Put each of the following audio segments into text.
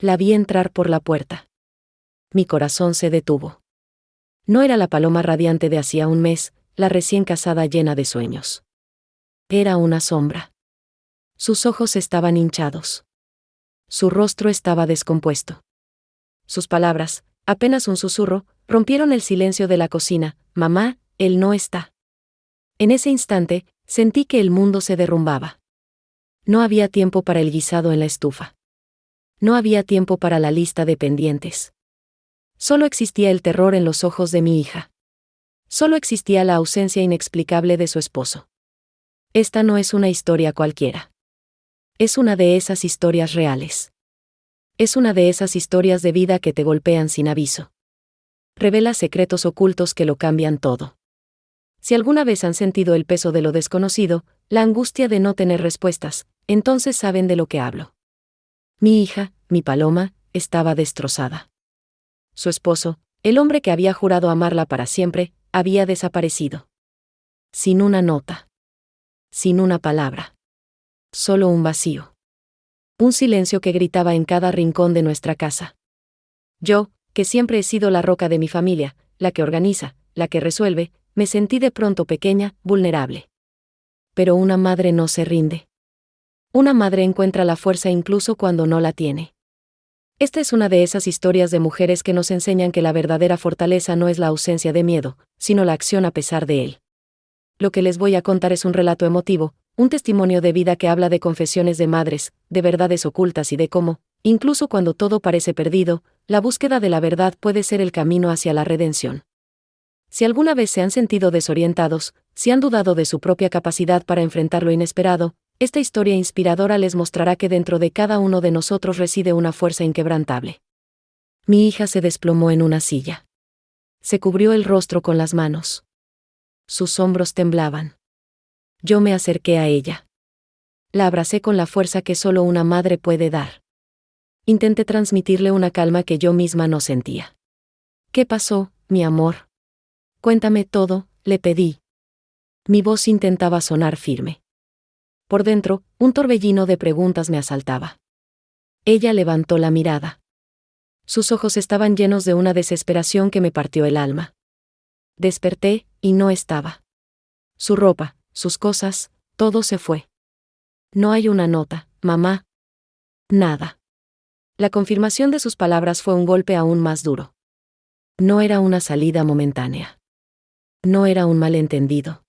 La vi entrar por la puerta. Mi corazón se detuvo. No era la Paloma radiante de hacía un mes, la recién casada llena de sueños. Era una sombra. Sus ojos estaban hinchados. Su rostro estaba descompuesto. Sus palabras, apenas un susurro, rompieron el silencio de la cocina. Mamá, él no está. En ese instante, sentí que el mundo se derrumbaba. No había tiempo para el guisado en la estufa. No había tiempo para la lista de pendientes. Solo existía el terror en los ojos de mi hija. Solo existía la ausencia inexplicable de su esposo. Esta no es una historia cualquiera. Es una de esas historias reales. Es una de esas historias de vida que te golpean sin aviso. Revela secretos ocultos que lo cambian todo. Si alguna vez han sentido el peso de lo desconocido, la angustia de no tener respuestas, entonces saben de lo que hablo. Mi hija, mi Paloma, estaba destrozada. Su esposo, el hombre que había jurado amarla para siempre, había desaparecido. Sin una nota. Sin una palabra. Solo un vacío. Un silencio que gritaba en cada rincón de nuestra casa. Yo, que siempre he sido la roca de mi familia, la que organiza, la que resuelve, me sentí de pronto pequeña, vulnerable. Pero una madre no se rinde. Una madre encuentra la fuerza incluso cuando no la tiene. Esta es una de esas historias de mujeres que nos enseñan que la verdadera fortaleza no es la ausencia de miedo, sino la acción a pesar de él. Lo que les voy a contar es un relato emotivo, un testimonio de vida que habla de confesiones de madres, de verdades ocultas y de cómo, incluso cuando todo parece perdido, la búsqueda de la verdad puede ser el camino hacia la redención. Si alguna vez se han sentido desorientados, si han dudado de su propia capacidad para enfrentar lo inesperado, esta historia inspiradora les mostrará que dentro de cada uno de nosotros reside una fuerza inquebrantable. Mi hija se desplomó en una silla. Se cubrió el rostro con las manos. Sus hombros temblaban. Yo me acerqué a ella. La abracé con la fuerza que solo una madre puede dar. Intenté transmitirle una calma que yo misma no sentía. ¿Qué pasó, mi amor? Cuéntame todo, le pedí. Mi voz intentaba sonar firme. Por dentro, un torbellino de preguntas me asaltaba. Ella levantó la mirada. Sus ojos estaban llenos de una desesperación que me partió el alma. Desperté, y no estaba. Su ropa, sus cosas, todo se fue. No hay una nota, mamá. Nada. La confirmación de sus palabras fue un golpe aún más duro. No era una salida momentánea. No era un malentendido.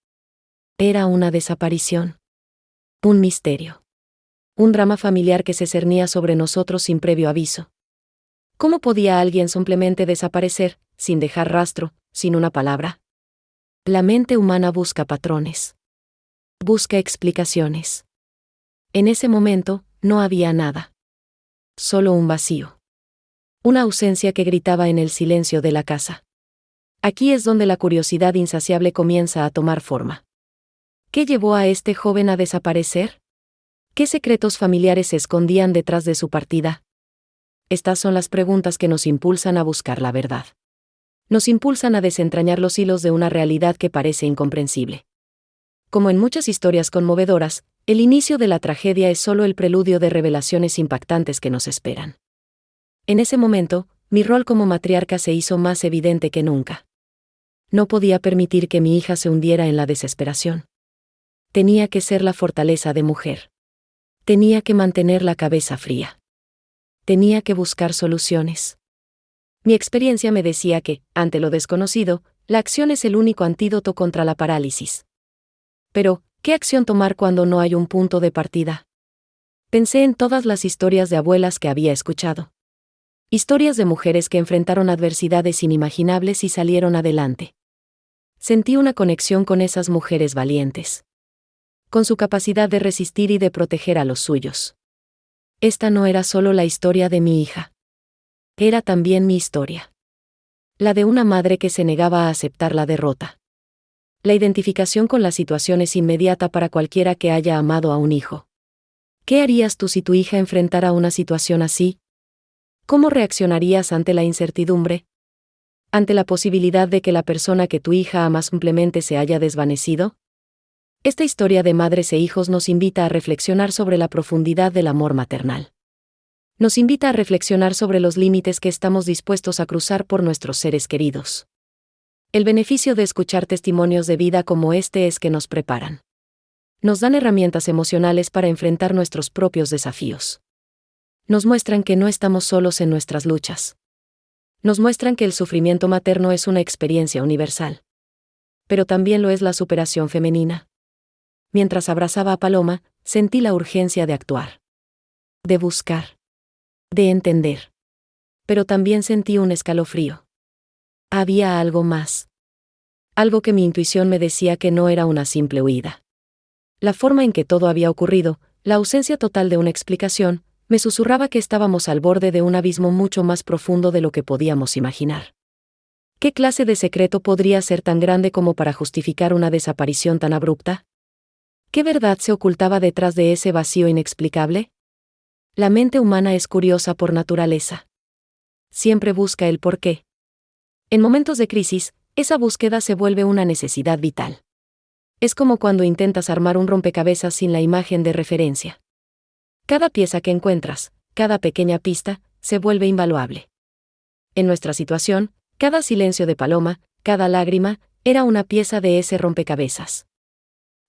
Era una desaparición. Un misterio. Un drama familiar que se cernía sobre nosotros sin previo aviso. ¿Cómo podía alguien simplemente desaparecer, sin dejar rastro, sin una palabra? La mente humana busca patrones. Busca explicaciones. En ese momento, no había nada. Solo un vacío. Una ausencia que gritaba en el silencio de la casa. Aquí es donde la curiosidad insaciable comienza a tomar forma. ¿Qué llevó a este joven a desaparecer? ¿Qué secretos familiares se escondían detrás de su partida? Estas son las preguntas que nos impulsan a buscar la verdad. Nos impulsan a desentrañar los hilos de una realidad que parece incomprensible. Como en muchas historias conmovedoras, el inicio de la tragedia es solo el preludio de revelaciones impactantes que nos esperan. En ese momento, mi rol como matriarca se hizo más evidente que nunca. No podía permitir que mi hija se hundiera en la desesperación. Tenía que ser la fortaleza de mujer. Tenía que mantener la cabeza fría. Tenía que buscar soluciones. Mi experiencia me decía que, ante lo desconocido, la acción es el único antídoto contra la parálisis. Pero, ¿qué acción tomar cuando no hay un punto de partida? Pensé en todas las historias de abuelas que había escuchado. Historias de mujeres que enfrentaron adversidades inimaginables y salieron adelante. Sentí una conexión con esas mujeres valientes. Con su capacidad de resistir y de proteger a los suyos. Esta no era solo la historia de mi hija. Era también mi historia. La de una madre que se negaba a aceptar la derrota. La identificación con la situación es inmediata para cualquiera que haya amado a un hijo. ¿Qué harías tú si tu hija enfrentara una situación así? ¿Cómo reaccionarías ante la incertidumbre? ¿Ante la posibilidad de que la persona que tu hija ama simplemente se haya desvanecido? Esta historia de madres e hijos nos invita a reflexionar sobre la profundidad del amor maternal. Nos invita a reflexionar sobre los límites que estamos dispuestos a cruzar por nuestros seres queridos. El beneficio de escuchar testimonios de vida como este es que nos preparan. Nos dan herramientas emocionales para enfrentar nuestros propios desafíos. Nos muestran que no estamos solos en nuestras luchas. Nos muestran que el sufrimiento materno es una experiencia universal. Pero también lo es la superación femenina. Mientras abrazaba a Paloma, sentí la urgencia de actuar. De buscar. De entender. Pero también sentí un escalofrío. Había algo más. Algo que mi intuición me decía que no era una simple huida. La forma en que todo había ocurrido, la ausencia total de una explicación, me susurraba que estábamos al borde de un abismo mucho más profundo de lo que podíamos imaginar. ¿Qué clase de secreto podría ser tan grande como para justificar una desaparición tan abrupta? ¿Qué verdad se ocultaba detrás de ese vacío inexplicable? La mente humana es curiosa por naturaleza. Siempre busca el porqué. En momentos de crisis, esa búsqueda se vuelve una necesidad vital. Es como cuando intentas armar un rompecabezas sin la imagen de referencia. Cada pieza que encuentras, cada pequeña pista, se vuelve invaluable. En nuestra situación, cada silencio de Paloma, cada lágrima, era una pieza de ese rompecabezas.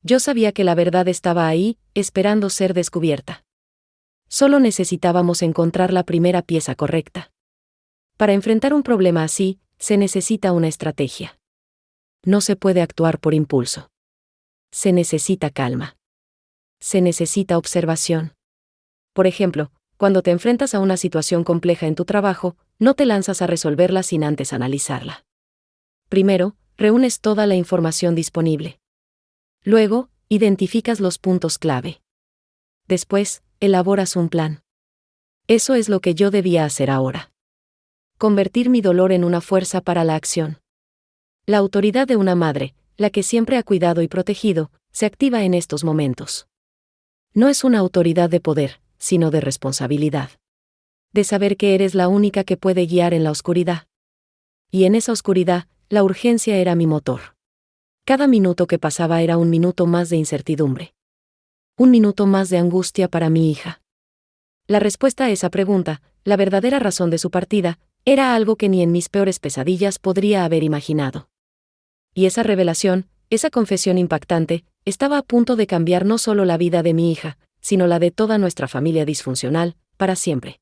Yo sabía que la verdad estaba ahí, esperando ser descubierta. Solo necesitábamos encontrar la primera pieza correcta. Para enfrentar un problema así, se necesita una estrategia. No se puede actuar por impulso. Se necesita calma. Se necesita observación. Por ejemplo, cuando te enfrentas a una situación compleja en tu trabajo, no te lanzas a resolverla sin antes analizarla. Primero, reúnes toda la información disponible. Luego, identificas los puntos clave. Después, elaboras un plan. Eso es lo que yo debía hacer ahora. Convertir mi dolor en una fuerza para la acción. La autoridad de una madre, la que siempre ha cuidado y protegido, se activa en estos momentos. No es una autoridad de poder, sino de responsabilidad. De saber que eres la única que puede guiar en la oscuridad. Y en esa oscuridad, la urgencia era mi motor. Cada minuto que pasaba era un minuto más de incertidumbre. Un minuto más de angustia para mi hija. La respuesta a esa pregunta, la verdadera razón de su partida, era algo que ni en mis peores pesadillas podría haber imaginado. Y esa revelación, esa confesión impactante, estaba a punto de cambiar no solo la vida de mi hija, sino la de toda nuestra familia disfuncional, para siempre.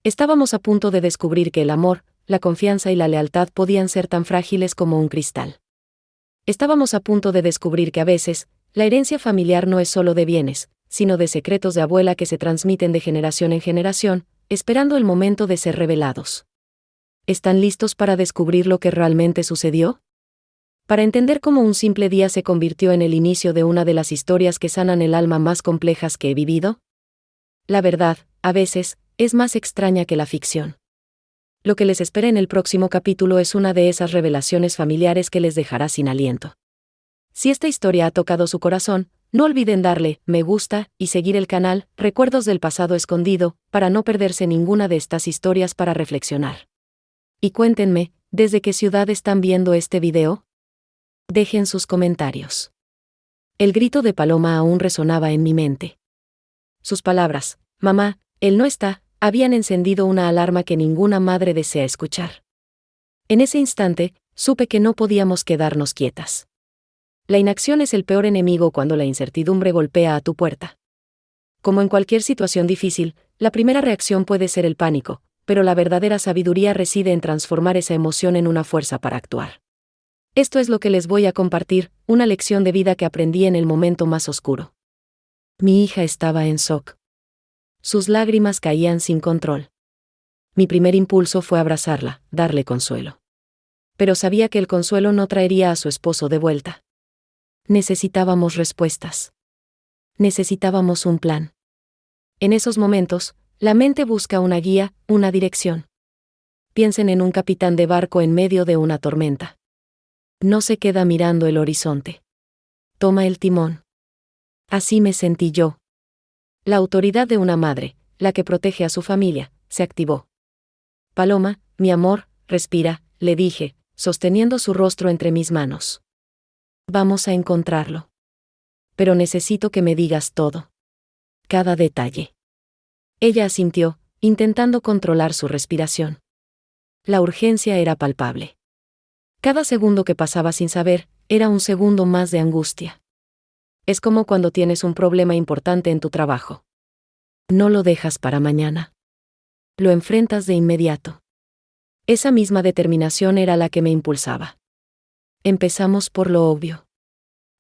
Estábamos a punto de descubrir que el amor, la confianza y la lealtad podían ser tan frágiles como un cristal. Estábamos a punto de descubrir que a veces, la herencia familiar no es solo de bienes, sino de secretos de abuela que se transmiten de generación en generación, esperando el momento de ser revelados. ¿Están listos para descubrir lo que realmente sucedió? Para entender cómo un simple día se convirtió en el inicio de una de las historias que sanan el alma más complejas que he vivido? La verdad, a veces, es más extraña que la ficción. Lo que les espera en el próximo capítulo es una de esas revelaciones familiares que les dejará sin aliento. Si esta historia ha tocado su corazón, no olviden darle me gusta y seguir el canal Recuerdos del Pasado Escondido para no perderse ninguna de estas historias para reflexionar. Y cuéntenme, ¿desde qué ciudad están viendo este video? Dejen sus comentarios. El grito de Paloma aún resonaba en mi mente. Sus palabras, mamá, él no está, habían encendido una alarma que ninguna madre desea escuchar. En ese instante, supe que no podíamos quedarnos quietas. La inacción es el peor enemigo cuando la incertidumbre golpea a tu puerta. Como en cualquier situación difícil, la primera reacción puede ser el pánico, pero la verdadera sabiduría reside en transformar esa emoción en una fuerza para actuar. Esto es lo que les voy a compartir, una lección de vida que aprendí en el momento más oscuro. Mi hija estaba en shock. Sus lágrimas caían sin control. Mi primer impulso fue abrazarla, darle consuelo. Pero sabía que el consuelo no traería a su esposo de vuelta. Necesitábamos respuestas. Necesitábamos un plan. En esos momentos, la mente busca una guía, una dirección. Piensen en un capitán de barco en medio de una tormenta. No se queda mirando el horizonte. Toma el timón. Así me sentí yo. La autoridad de una madre, la que protege a su familia, se activó. Paloma, mi amor, respira, le dije, sosteniendo su rostro entre mis manos. Vamos a encontrarlo. Pero necesito que me digas todo. Cada detalle. Ella asintió, intentando controlar su respiración. La urgencia era palpable. Cada segundo que pasaba sin saber, era un segundo más de angustia. Es como cuando tienes un problema importante en tu trabajo. No lo dejas para mañana. Lo enfrentas de inmediato. Esa misma determinación era la que me impulsaba. Empezamos por lo obvio.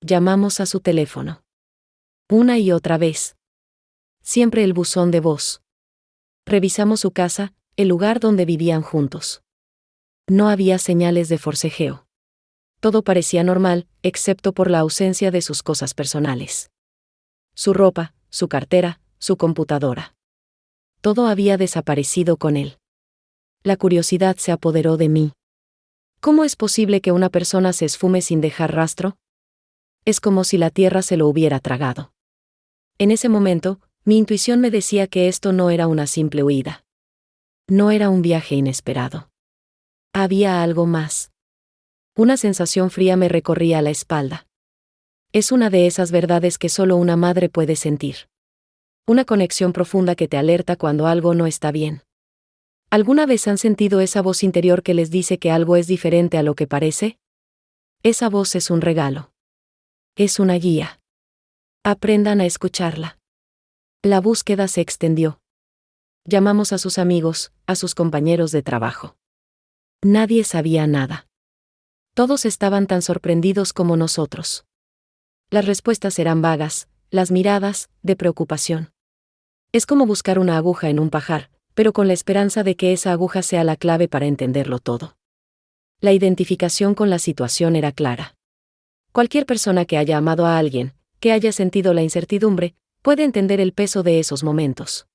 Llamamos a su teléfono. Una y otra vez. Siempre el buzón de voz. Revisamos su casa, el lugar donde vivían juntos. No había señales de forcejeo. Todo parecía normal, excepto por la ausencia de sus cosas personales. Su ropa, su cartera, su computadora. Todo había desaparecido con él. La curiosidad se apoderó de mí. ¿Cómo es posible que una persona se esfume sin dejar rastro? Es como si la tierra se lo hubiera tragado. En ese momento, mi intuición me decía que esto no era una simple huida. No era un viaje inesperado. Había algo más. Una sensación fría me recorría la espalda. Es una de esas verdades que solo una madre puede sentir. Una conexión profunda que te alerta cuando algo no está bien. ¿Alguna vez han sentido esa voz interior que les dice que algo es diferente a lo que parece? Esa voz es un regalo. Es una guía. Aprendan a escucharla. La búsqueda se extendió. Llamamos a sus amigos, a sus compañeros de trabajo. Nadie sabía nada. Todos estaban tan sorprendidos como nosotros. Las respuestas eran vagas, las miradas, de preocupación. Es como buscar una aguja en un pajar, pero con la esperanza de que esa aguja sea la clave para entenderlo todo. La identificación con la situación era clara. Cualquier persona que haya amado a alguien, que haya sentido la incertidumbre, puede entender el peso de esos momentos.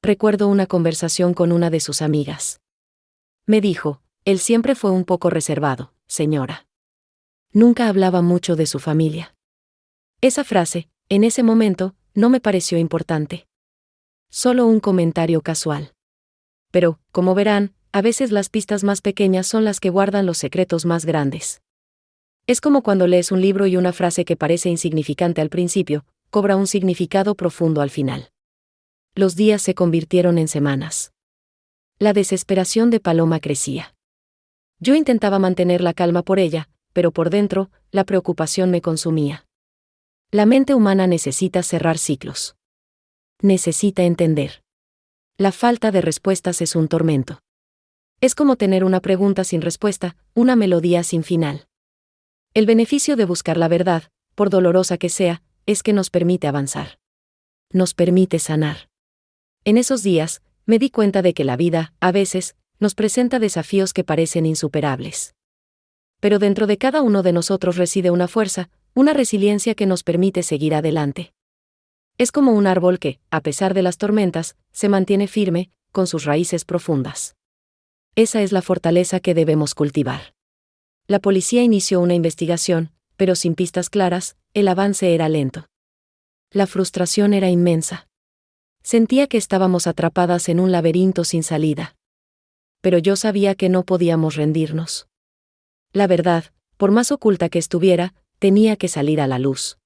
Recuerdo una conversación con una de sus amigas. Me dijo, él siempre fue un poco reservado, señora. Nunca hablaba mucho de su familia. Esa frase, en ese momento, no me pareció importante. Solo un comentario casual. Pero, como verán, a veces las pistas más pequeñas son las que guardan los secretos más grandes. Es como cuando lees un libro y una frase que parece insignificante al principio, cobra un significado profundo al final. Los días se convirtieron en semanas. La desesperación de Paloma crecía. Yo intentaba mantener la calma por ella, pero por dentro, la preocupación me consumía. La mente humana necesita cerrar ciclos. Necesita entender. La falta de respuestas es un tormento. Es como tener una pregunta sin respuesta, una melodía sin final. El beneficio de buscar la verdad, por dolorosa que sea, es que nos permite avanzar. Nos permite sanar. En esos días, me di cuenta de que la vida, a veces, nos presenta desafíos que parecen insuperables. Pero dentro de cada uno de nosotros reside una fuerza, una resiliencia que nos permite seguir adelante. Es como un árbol que, a pesar de las tormentas, se mantiene firme, con sus raíces profundas. Esa es la fortaleza que debemos cultivar. La policía inició una investigación, pero sin pistas claras, el avance era lento. La frustración era inmensa. Sentía que estábamos atrapadas en un laberinto sin salida. Pero yo sabía que no podíamos rendirnos. La verdad, por más oculta que estuviera, tenía que salir a la luz.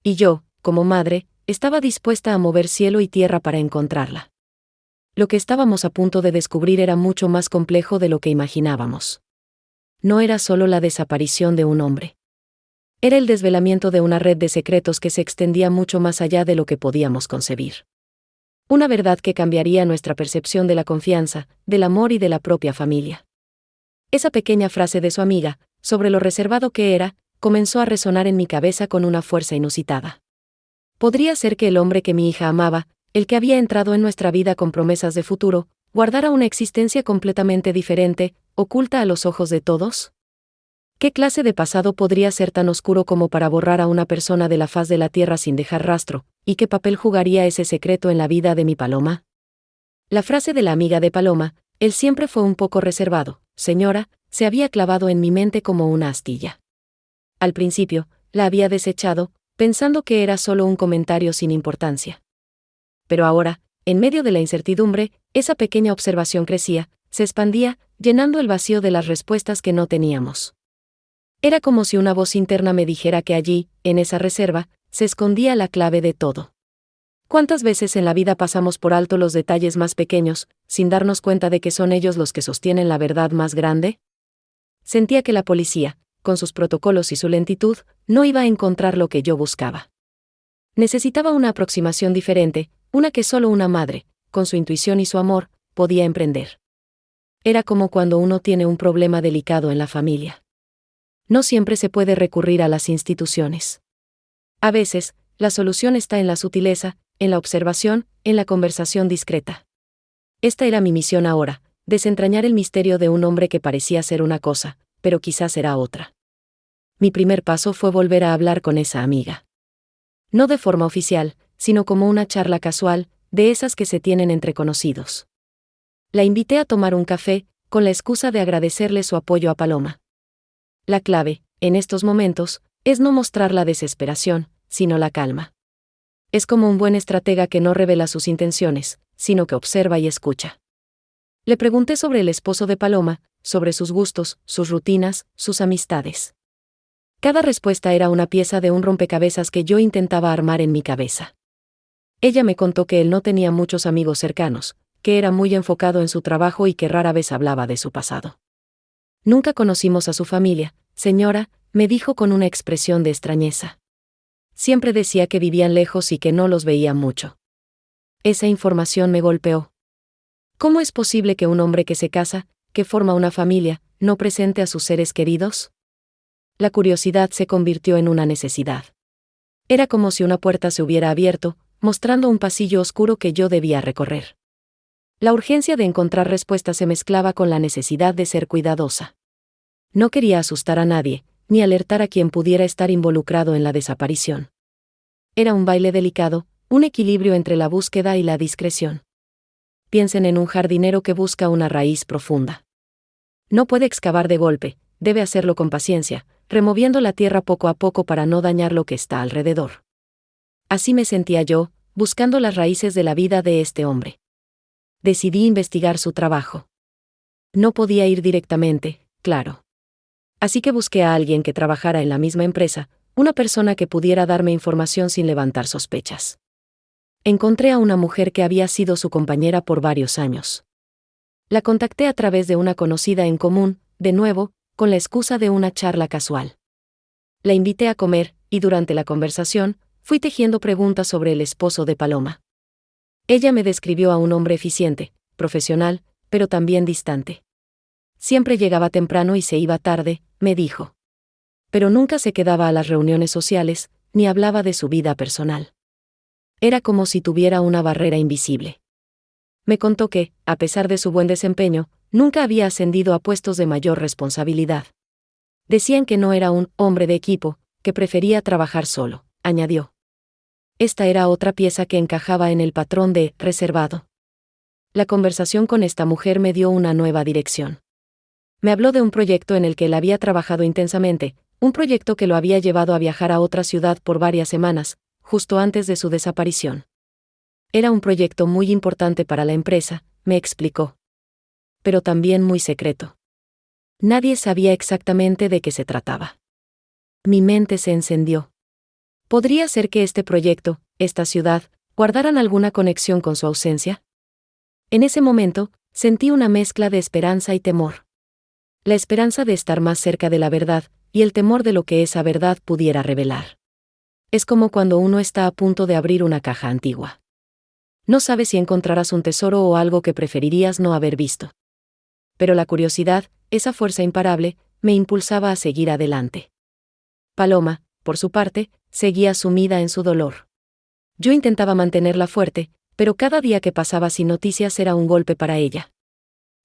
Y yo, como madre, estaba dispuesta a mover cielo y tierra para encontrarla. Lo que estábamos a punto de descubrir era mucho más complejo de lo que imaginábamos. No era solo la desaparición de un hombre. Era el desvelamiento de una red de secretos que se extendía mucho más allá de lo que podíamos concebir. Una verdad que cambiaría nuestra percepción de la confianza, del amor y de la propia familia. Esa pequeña frase de su amiga, sobre lo reservado que era, comenzó a resonar en mi cabeza con una fuerza inusitada. ¿Podría ser que el hombre que mi hija amaba, el que había entrado en nuestra vida con promesas de futuro, guardara una existencia completamente diferente, oculta a los ojos de todos? ¿Qué clase de pasado podría ser tan oscuro como para borrar a una persona de la faz de la tierra sin dejar rastro, y qué papel jugaría ese secreto en la vida de mi Paloma? La frase de la amiga de Paloma, él siempre fue un poco reservado, señora, se había clavado en mi mente como una astilla. Al principio, la había desechado, pensando que era solo un comentario sin importancia. Pero ahora, en medio de la incertidumbre, esa pequeña observación crecía, se expandía, llenando el vacío de las respuestas que no teníamos. Era como si una voz interna me dijera que allí, en esa reserva, se escondía la clave de todo. ¿Cuántas veces en la vida pasamos por alto los detalles más pequeños, sin darnos cuenta de que son ellos los que sostienen la verdad más grande? Sentía que la policía, con sus protocolos y su lentitud, no iba a encontrar lo que yo buscaba. Necesitaba una aproximación diferente, una que solo una madre, con su intuición y su amor, podía emprender. Era como cuando uno tiene un problema delicado en la familia. No siempre se puede recurrir a las instituciones. A veces, la solución está en la sutileza, en la observación, en la conversación discreta. Esta era mi misión ahora, desentrañar el misterio de un hombre que parecía ser una cosa, pero quizás era otra. Mi primer paso fue volver a hablar con esa amiga. No de forma oficial, sino como una charla casual, de esas que se tienen entre conocidos. La invité a tomar un café, con la excusa de agradecerle su apoyo a Paloma. La clave, en estos momentos, es no mostrar la desesperación, sino la calma. Es como un buen estratega que no revela sus intenciones, sino que observa y escucha. Le pregunté sobre el esposo de Paloma, sobre sus gustos, sus rutinas, sus amistades. Cada respuesta era una pieza de un rompecabezas que yo intentaba armar en mi cabeza. Ella me contó que él no tenía muchos amigos cercanos, que era muy enfocado en su trabajo y que rara vez hablaba de su pasado. Nunca conocimos a su familia, señora, me dijo con una expresión de extrañeza. Siempre decía que vivían lejos y que no los veía mucho. Esa información me golpeó. ¿Cómo es posible que un hombre que se casa, que forma una familia, no presente a sus seres queridos? La curiosidad se convirtió en una necesidad. Era como si una puerta se hubiera abierto, mostrando un pasillo oscuro que yo debía recorrer. La urgencia de encontrar respuestas se mezclaba con la necesidad de ser cuidadosa. No quería asustar a nadie, ni alertar a quien pudiera estar involucrado en la desaparición. Era un baile delicado, un equilibrio entre la búsqueda y la discreción. Piensen en un jardinero que busca una raíz profunda. No puede excavar de golpe, debe hacerlo con paciencia, removiendo la tierra poco a poco para no dañar lo que está alrededor. Así me sentía yo, buscando las raíces de la vida de este hombre. Decidí investigar su trabajo. No podía ir directamente, claro. Así que busqué a alguien que trabajara en la misma empresa, una persona que pudiera darme información sin levantar sospechas. Encontré a una mujer que había sido su compañera por varios años. La contacté a través de una conocida en común, de nuevo, con la excusa de una charla casual. La invité a comer, y durante la conversación, fui tejiendo preguntas sobre el esposo de Paloma. Ella me describió a un hombre eficiente, profesional, pero también distante. Siempre llegaba temprano y se iba tarde, me dijo. Pero nunca se quedaba a las reuniones sociales, ni hablaba de su vida personal. Era como si tuviera una barrera invisible. Me contó que, a pesar de su buen desempeño, nunca había ascendido a puestos de mayor responsabilidad. Decían que no era un hombre de equipo, que prefería trabajar solo, añadió. Esta era otra pieza que encajaba en el patrón de reservado. La conversación con esta mujer me dio una nueva dirección. Me habló de un proyecto en el que él había trabajado intensamente, un proyecto que lo había llevado a viajar a otra ciudad por varias semanas, justo antes de su desaparición. Era un proyecto muy importante para la empresa, me explicó. Pero también muy secreto. Nadie sabía exactamente de qué se trataba. Mi mente se encendió. ¿Podría ser que este proyecto, esta ciudad, guardaran alguna conexión con su ausencia? En ese momento, sentí una mezcla de esperanza y temor. La esperanza de estar más cerca de la verdad, y el temor de lo que esa verdad pudiera revelar. Es como cuando uno está a punto de abrir una caja antigua. No sabes si encontrarás un tesoro o algo que preferirías no haber visto. Pero la curiosidad, esa fuerza imparable, me impulsaba a seguir adelante. Paloma, por su parte, seguía sumida en su dolor. Yo intentaba mantenerla fuerte, pero cada día que pasaba sin noticias era un golpe para ella.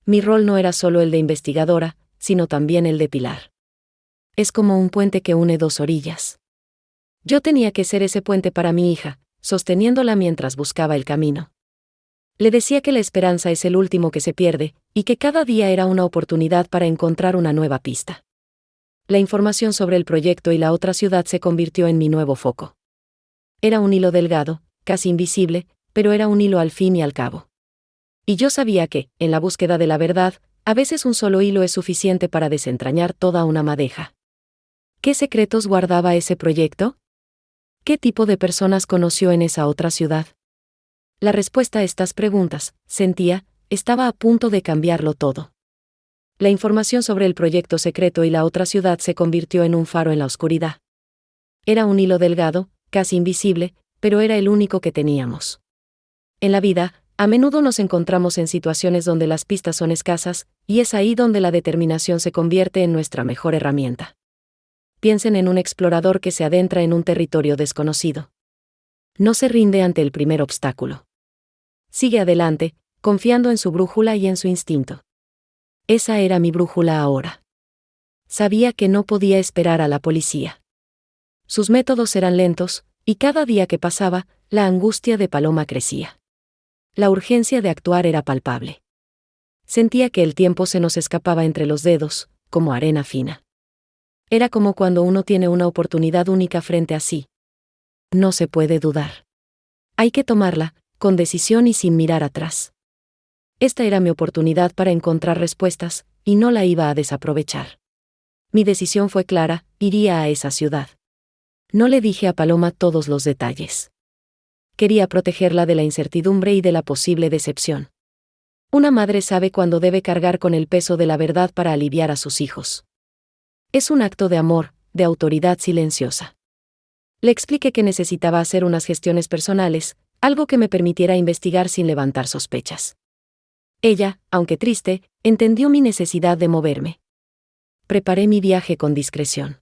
Mi rol no era solo el de investigadora, sino también el de pilar. Es como un puente que une dos orillas. Yo tenía que ser ese puente para mi hija, sosteniéndola mientras buscaba el camino. Le decía que la esperanza es el último que se pierde, y que cada día era una oportunidad para encontrar una nueva pista. La información sobre el proyecto y la otra ciudad se convirtió en mi nuevo foco. Era un hilo delgado, casi invisible, pero era un hilo al fin y al cabo. Y yo sabía que, en la búsqueda de la verdad, a veces un solo hilo es suficiente para desentrañar toda una madeja. ¿Qué secretos guardaba ese proyecto? ¿Qué tipo de personas conoció en esa otra ciudad? La respuesta a estas preguntas, sentía, estaba a punto de cambiarlo todo. La información sobre el proyecto secreto y la otra ciudad se convirtió en un faro en la oscuridad. Era un hilo delgado, casi invisible, pero era el único que teníamos. En la vida, a menudo nos encontramos en situaciones donde las pistas son escasas, y es ahí donde la determinación se convierte en nuestra mejor herramienta. Piensen en un explorador que se adentra en un territorio desconocido. No se rinde ante el primer obstáculo. Sigue adelante, confiando en su brújula y en su instinto. Esa era mi brújula ahora. Sabía que no podía esperar a la policía. Sus métodos eran lentos, y cada día que pasaba, la angustia de Paloma crecía. La urgencia de actuar era palpable. Sentía que el tiempo se nos escapaba entre los dedos, como arena fina. Era como cuando uno tiene una oportunidad única frente a sí. No se puede dudar. Hay que tomarla, con decisión y sin mirar atrás. Esta era mi oportunidad para encontrar respuestas, y no la iba a desaprovechar. Mi decisión fue clara: iría a esa ciudad. No le dije a Paloma todos los detalles. Quería protegerla de la incertidumbre y de la posible decepción. Una madre sabe cuándo debe cargar con el peso de la verdad para aliviar a sus hijos. Es un acto de amor, de autoridad silenciosa. Le expliqué que necesitaba hacer unas gestiones personales, algo que me permitiera investigar sin levantar sospechas. Ella, aunque triste, entendió mi necesidad de moverme. Preparé mi viaje con discreción.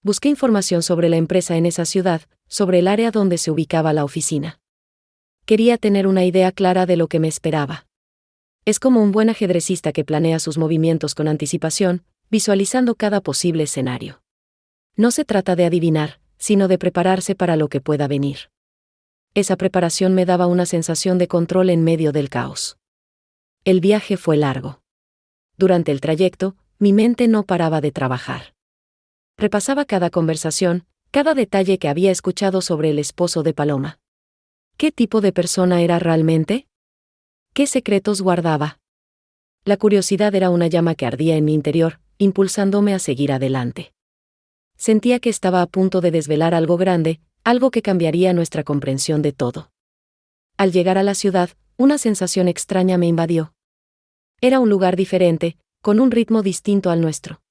Busqué información sobre la empresa en esa ciudad, sobre el área donde se ubicaba la oficina. Quería tener una idea clara de lo que me esperaba. Es como un buen ajedrecista que planea sus movimientos con anticipación, visualizando cada posible escenario. No se trata de adivinar, sino de prepararse para lo que pueda venir. Esa preparación me daba una sensación de control en medio del caos. El viaje fue largo. Durante el trayecto, mi mente no paraba de trabajar. Repasaba cada conversación, cada detalle que había escuchado sobre el esposo de Paloma. ¿Qué tipo de persona era realmente? ¿Qué secretos guardaba? La curiosidad era una llama que ardía en mi interior, impulsándome a seguir adelante. Sentía que estaba a punto de desvelar algo grande, algo que cambiaría nuestra comprensión de todo. Al llegar a la ciudad, una sensación extraña me invadió. Era un lugar diferente, con un ritmo distinto al nuestro.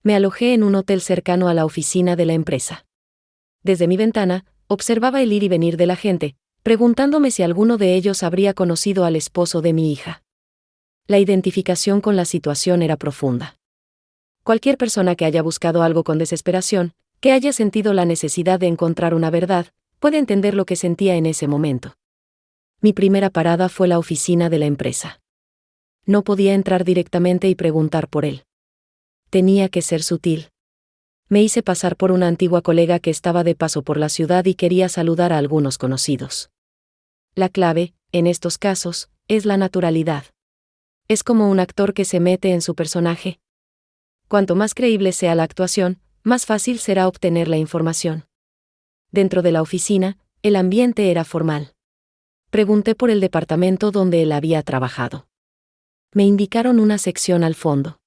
Me alojé en un hotel cercano a la oficina de la empresa. Desde mi ventana, observaba el ir y venir de la gente, preguntándome si alguno de ellos habría conocido al esposo de mi hija. La identificación con la situación era profunda. Cualquier persona que haya buscado algo con desesperación, que haya sentido la necesidad de encontrar una verdad, puede entender lo que sentía en ese momento. Mi primera parada fue la oficina de la empresa. No podía entrar directamente y preguntar por él. Tenía que ser sutil. Me hice pasar por una antigua colega que estaba de paso por la ciudad y quería saludar a algunos conocidos. La clave, en estos casos, es la naturalidad. Es como un actor que se mete en su personaje. Cuanto más creíble sea la actuación, más fácil será obtener la información. Dentro de la oficina, el ambiente era formal. Pregunté por el departamento donde él había trabajado. Me indicaron una sección al fondo.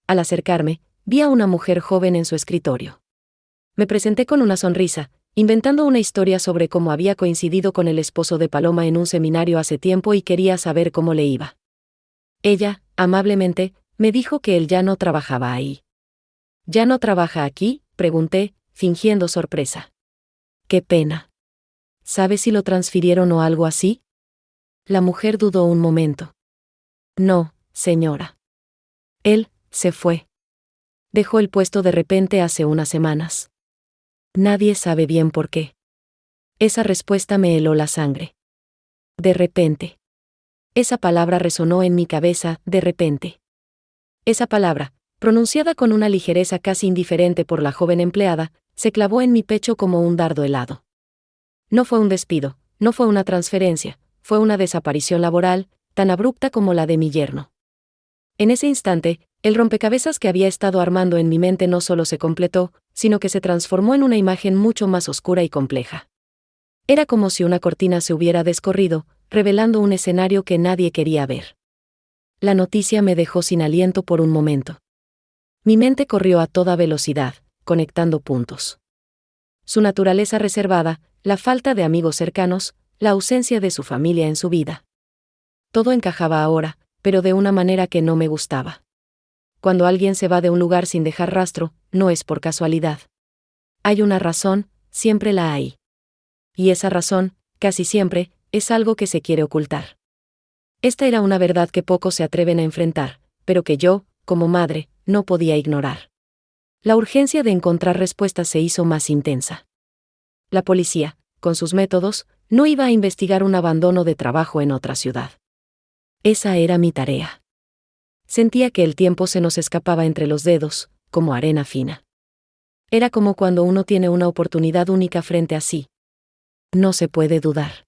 Al acercarme, vi a una mujer joven en su escritorio. Me presenté con una sonrisa, inventando una historia sobre cómo había coincidido con el esposo de Paloma en un seminario hace tiempo y quería saber cómo le iba. Ella, amablemente, me dijo que él ya no trabajaba ahí. ¿Ya no trabaja aquí?, pregunté, fingiendo sorpresa. Qué pena. ¿Sabe si lo transfirieron o algo así? La mujer dudó un momento. No, señora. Él se fue. Dejó el puesto de repente hace unas semanas. Nadie sabe bien por qué. Esa respuesta me heló la sangre. De repente. Esa palabra resonó en mi cabeza, de repente. Esa palabra, pronunciada con una ligereza casi indiferente por la joven empleada, se clavó en mi pecho como un dardo helado. No fue un despido, no fue una transferencia, fue una desaparición laboral, tan abrupta como la de mi yerno. En ese instante, el rompecabezas que había estado armando en mi mente no solo se completó, sino que se transformó en una imagen mucho más oscura y compleja. Era como si una cortina se hubiera descorrido, revelando un escenario que nadie quería ver. La noticia me dejó sin aliento por un momento. Mi mente corrió a toda velocidad, conectando puntos. Su naturaleza reservada, la falta de amigos cercanos, la ausencia de su familia en su vida. Todo encajaba ahora, pero de una manera que no me gustaba. Cuando alguien se va de un lugar sin dejar rastro, no es por casualidad. Hay una razón, siempre la hay. Y esa razón, casi siempre, es algo que se quiere ocultar. Esta era una verdad que pocos se atreven a enfrentar, pero que yo, como madre, no podía ignorar. La urgencia de encontrar respuestas se hizo más intensa. La policía, con sus métodos, no iba a investigar un abandono de trabajo en otra ciudad. Esa era mi tarea. Sentía que el tiempo se nos escapaba entre los dedos, como arena fina. Era como cuando uno tiene una oportunidad única frente a sí. No se puede dudar.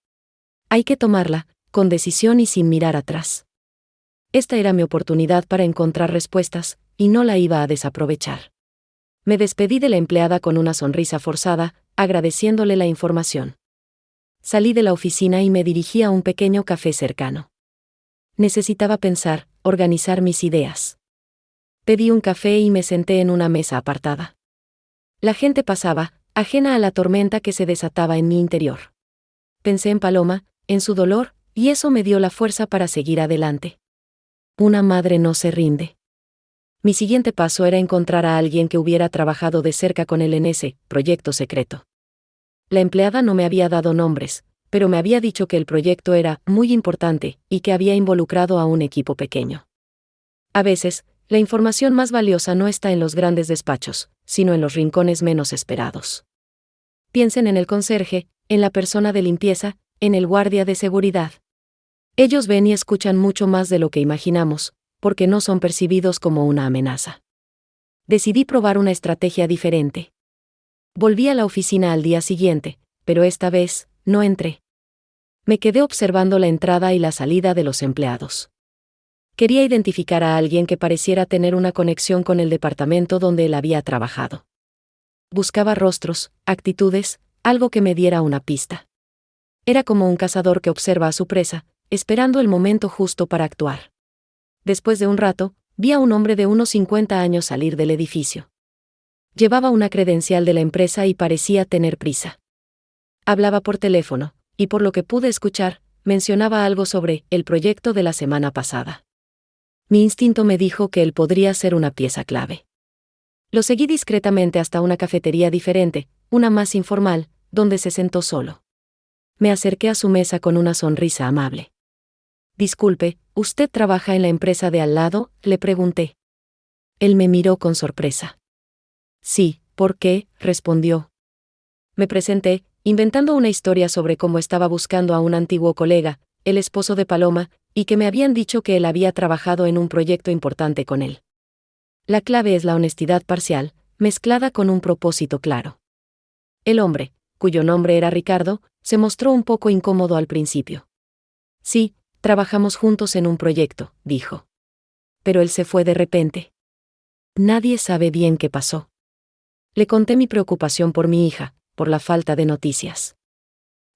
Hay que tomarla, con decisión y sin mirar atrás. Esta era mi oportunidad para encontrar respuestas, y no la iba a desaprovechar. Me despedí de la empleada con una sonrisa forzada, agradeciéndole la información. Salí de la oficina y me dirigí a un pequeño café cercano. Necesitaba pensar, organizar mis ideas. Pedí un café y me senté en una mesa apartada. La gente pasaba, ajena a la tormenta que se desataba en mi interior. Pensé en Paloma, en su dolor, y eso me dio la fuerza para seguir adelante. Una madre no se rinde. Mi siguiente paso era encontrar a alguien que hubiera trabajado de cerca con él en ese proyecto secreto. La empleada no me había dado nombres, pero me había dicho que el proyecto era muy importante y que había involucrado a un equipo pequeño. A veces, la información más valiosa no está en los grandes despachos, sino en los rincones menos esperados. Piensen en el conserje, en la persona de limpieza, en el guardia de seguridad. Ellos ven y escuchan mucho más de lo que imaginamos, porque no son percibidos como una amenaza. Decidí probar una estrategia diferente. Volví a la oficina al día siguiente, pero esta vez, no entré. Me quedé observando la entrada y la salida de los empleados. Quería identificar a alguien que pareciera tener una conexión con el departamento donde él había trabajado. Buscaba rostros, actitudes, algo que me diera una pista. Era como un cazador que observa a su presa, esperando el momento justo para actuar. Después de un rato, vi a un hombre de unos 50 años salir del edificio. Llevaba una credencial de la empresa y parecía tener prisa. Hablaba por teléfono, y por lo que pude escuchar, mencionaba algo sobre el proyecto de la semana pasada. Mi instinto me dijo que él podría ser una pieza clave. Lo seguí discretamente hasta una cafetería diferente, una más informal, donde se sentó solo. Me acerqué a su mesa con una sonrisa amable. «Disculpe, ¿usted trabaja en la empresa de al lado?», le pregunté. Él me miró con sorpresa. «Sí, ¿por qué?», respondió. Me presenté, inventando una historia sobre cómo estaba buscando a un antiguo colega, el esposo de Paloma, y que me habían dicho que él había trabajado en un proyecto importante con él. La clave es la honestidad parcial, mezclada con un propósito claro. El hombre, cuyo nombre era Ricardo, se mostró un poco incómodo al principio. «Sí, trabajamos juntos en un proyecto», dijo. Pero él se fue de repente. Nadie sabe bien qué pasó. Le conté mi preocupación por mi hija, por la falta de noticias.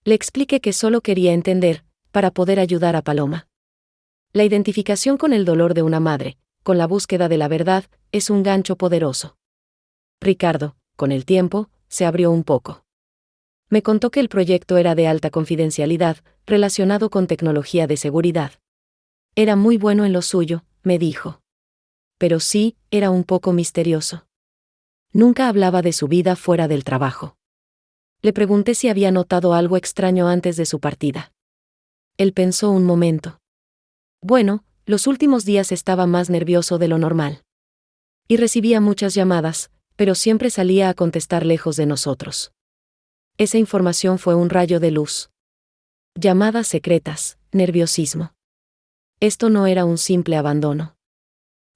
Le expliqué que solo quería entender, para poder ayudar a Paloma. La identificación con el dolor de una madre, con la búsqueda de la verdad, es un gancho poderoso. Ricardo, con el tiempo, se abrió un poco. Me contó que el proyecto era de alta confidencialidad, relacionado con tecnología de seguridad. Era muy bueno en lo suyo, me dijo. Pero sí, era un poco misterioso. Nunca hablaba de su vida fuera del trabajo. Le pregunté si había notado algo extraño antes de su partida. Él pensó un momento. Bueno, los últimos días estaba más nervioso de lo normal. Y recibía muchas llamadas, pero siempre salía a contestar lejos de nosotros. Esa información fue un rayo de luz. Llamadas secretas, nerviosismo. Esto no era un simple abandono.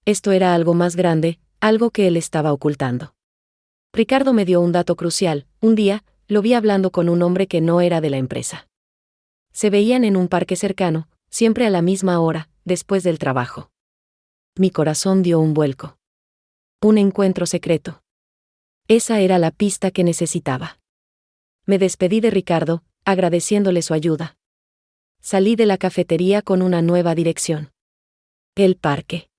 Esto era algo más grande, algo que él estaba ocultando. Ricardo me dio un dato crucial. Un día, lo vi hablando con un hombre que no era de la empresa. Se veían en un parque cercano, siempre a la misma hora, después del trabajo. Mi corazón dio un vuelco. Un encuentro secreto. Esa era la pista que necesitaba. Me despedí de Ricardo, agradeciéndole su ayuda. Salí de la cafetería con una nueva dirección. El parque.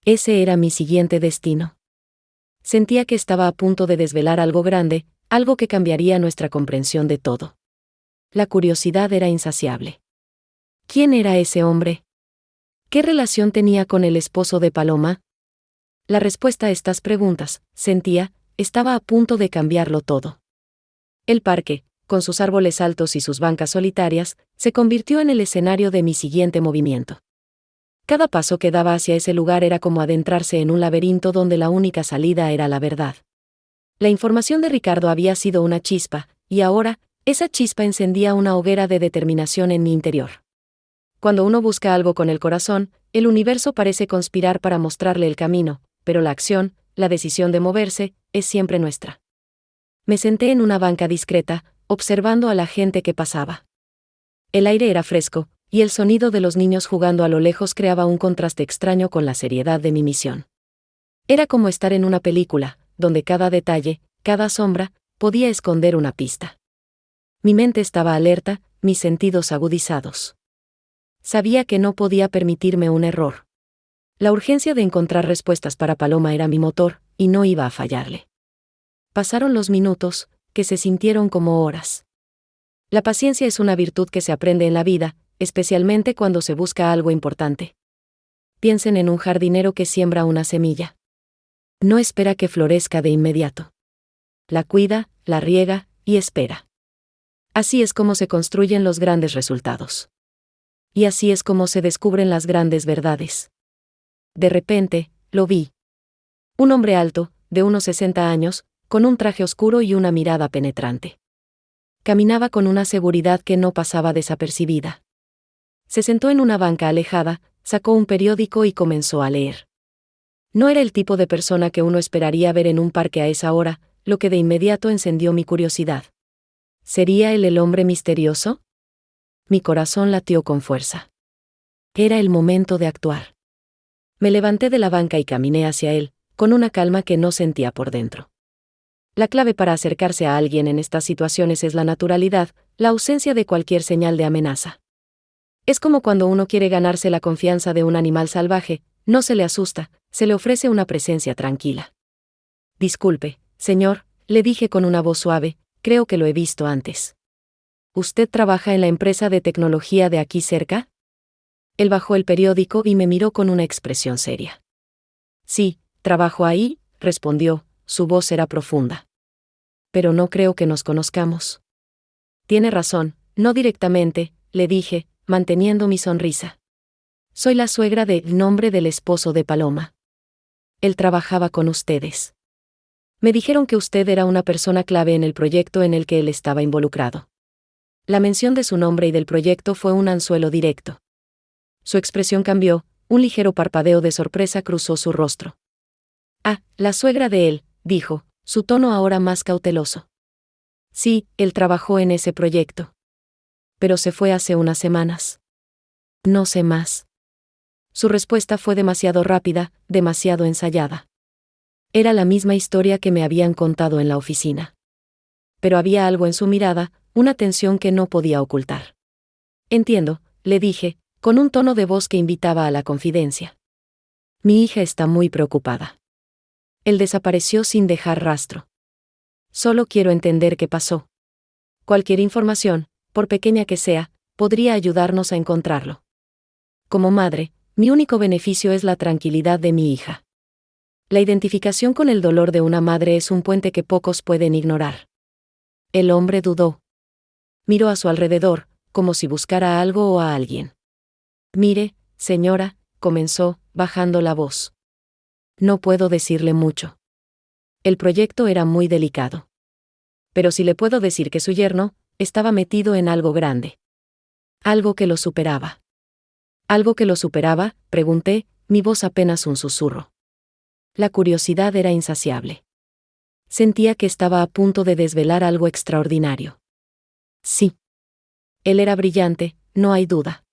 Ese era mi siguiente destino. Sentía que estaba a punto de desvelar algo grande, algo que cambiaría nuestra comprensión de todo. La curiosidad era insaciable. ¿Quién era ese hombre? ¿Qué relación tenía con el esposo de Paloma? La respuesta a estas preguntas, sentía, estaba a punto de cambiarlo todo. El parque, con sus árboles altos y sus bancas solitarias, se convirtió en el escenario de mi siguiente movimiento. Cada paso que daba hacia ese lugar era como adentrarse en un laberinto donde la única salida era la verdad. La información de Ricardo había sido una chispa, y ahora, esa chispa encendía una hoguera de determinación en mi interior. Cuando uno busca algo con el corazón, el universo parece conspirar para mostrarle el camino, pero la acción, la decisión de moverse, es siempre nuestra. Me senté en una banca discreta, observando a la gente que pasaba. El aire era fresco, y el sonido de los niños jugando a lo lejos creaba un contraste extraño con la seriedad de mi misión. Era como estar en una película, donde cada detalle, cada sombra, podía esconder una pista. Mi mente estaba alerta, mis sentidos agudizados. Sabía que no podía permitirme un error. La urgencia de encontrar respuestas para Paloma era mi motor, y no iba a fallarle. Pasaron los minutos, que se sintieron como horas. La paciencia es una virtud que se aprende en la vida, especialmente cuando se busca algo importante. Piensen en un jardinero que siembra una semilla. No espera que florezca de inmediato. La cuida, la riega, y espera. Así es como se construyen los grandes resultados. Y así es como se descubren las grandes verdades. De repente, lo vi. Un hombre alto, de unos 60 años, con un traje oscuro y una mirada penetrante. Caminaba con una seguridad que no pasaba desapercibida. Se sentó en una banca alejada, sacó un periódico y comenzó a leer. No era el tipo de persona que uno esperaría ver en un parque a esa hora, lo que de inmediato encendió mi curiosidad. ¿Sería él el hombre misterioso? Mi corazón latió con fuerza. Era el momento de actuar. Me levanté de la banca y caminé hacia él, con una calma que no sentía por dentro. La clave para acercarse a alguien en estas situaciones es la naturalidad, la ausencia de cualquier señal de amenaza. Es como cuando uno quiere ganarse la confianza de un animal salvaje, no se le asusta, se le ofrece una presencia tranquila. Disculpe, señor, le dije con una voz suave, creo que lo he visto antes. ¿Usted trabaja en la empresa de tecnología de aquí cerca? Él bajó el periódico y me miró con una expresión seria. Sí, trabajo ahí, respondió, su voz era profunda. Pero no creo que nos conozcamos. Tiene razón, no directamente, le dije, manteniendo mi sonrisa. Soy la suegra del nombre del esposo de Paloma. Él trabajaba con ustedes. Me dijeron que usted era una persona clave en el proyecto en el que él estaba involucrado. La mención de su nombre y del proyecto fue un anzuelo directo. Su expresión cambió, un ligero parpadeo de sorpresa cruzó su rostro. Ah, la suegra de él, dijo, su tono ahora más cauteloso. Sí, él trabajó en ese proyecto. Pero se fue hace unas semanas. No sé más. Su respuesta fue demasiado rápida, demasiado ensayada. Era la misma historia que me habían contado en la oficina. Pero había algo en su mirada, una tensión que no podía ocultar. Entiendo, le dije, con un tono de voz que invitaba a la confidencia. Mi hija está muy preocupada. Él desapareció sin dejar rastro. Solo quiero entender qué pasó. Cualquier información, por pequeña que sea, podría ayudarnos a encontrarlo. Como madre, mi único beneficio es la tranquilidad de mi hija. La identificación con el dolor de una madre es un puente que pocos pueden ignorar. El hombre dudó. Miró a su alrededor, como si buscara algo o a alguien. Mire, señora, comenzó, bajando la voz. No puedo decirle mucho. El proyecto era muy delicado. Pero sí le puedo decir que su yerno estaba metido en algo grande. Algo que lo superaba. ¿Algo que lo superaba?, pregunté, mi voz apenas un susurro. La curiosidad era insaciable. Sentía que estaba a punto de desvelar algo extraordinario. Sí. Él era brillante, no hay duda.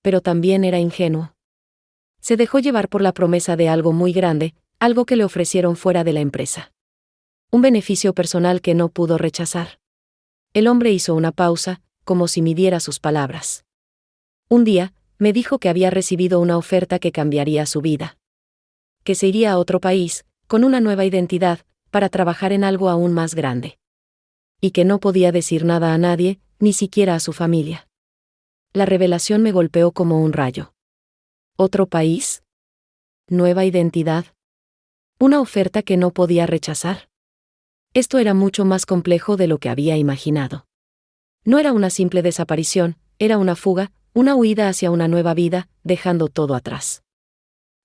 Pero también era ingenuo. Se dejó llevar por la promesa de algo muy grande, algo que le ofrecieron fuera de la empresa. Un beneficio personal que no pudo rechazar. El hombre hizo una pausa, como si midiera sus palabras. Un día, me dijo que había recibido una oferta que cambiaría su vida. Que se iría a otro país, con una nueva identidad, para trabajar en algo aún más grande. Y que no podía decir nada a nadie, ni siquiera a su familia. La revelación me golpeó como un rayo. ¿Otro país? ¿Nueva identidad? ¿Una oferta que no podía rechazar? Esto era mucho más complejo de lo que había imaginado. No era una simple desaparición, era una fuga, una huida hacia una nueva vida, dejando todo atrás.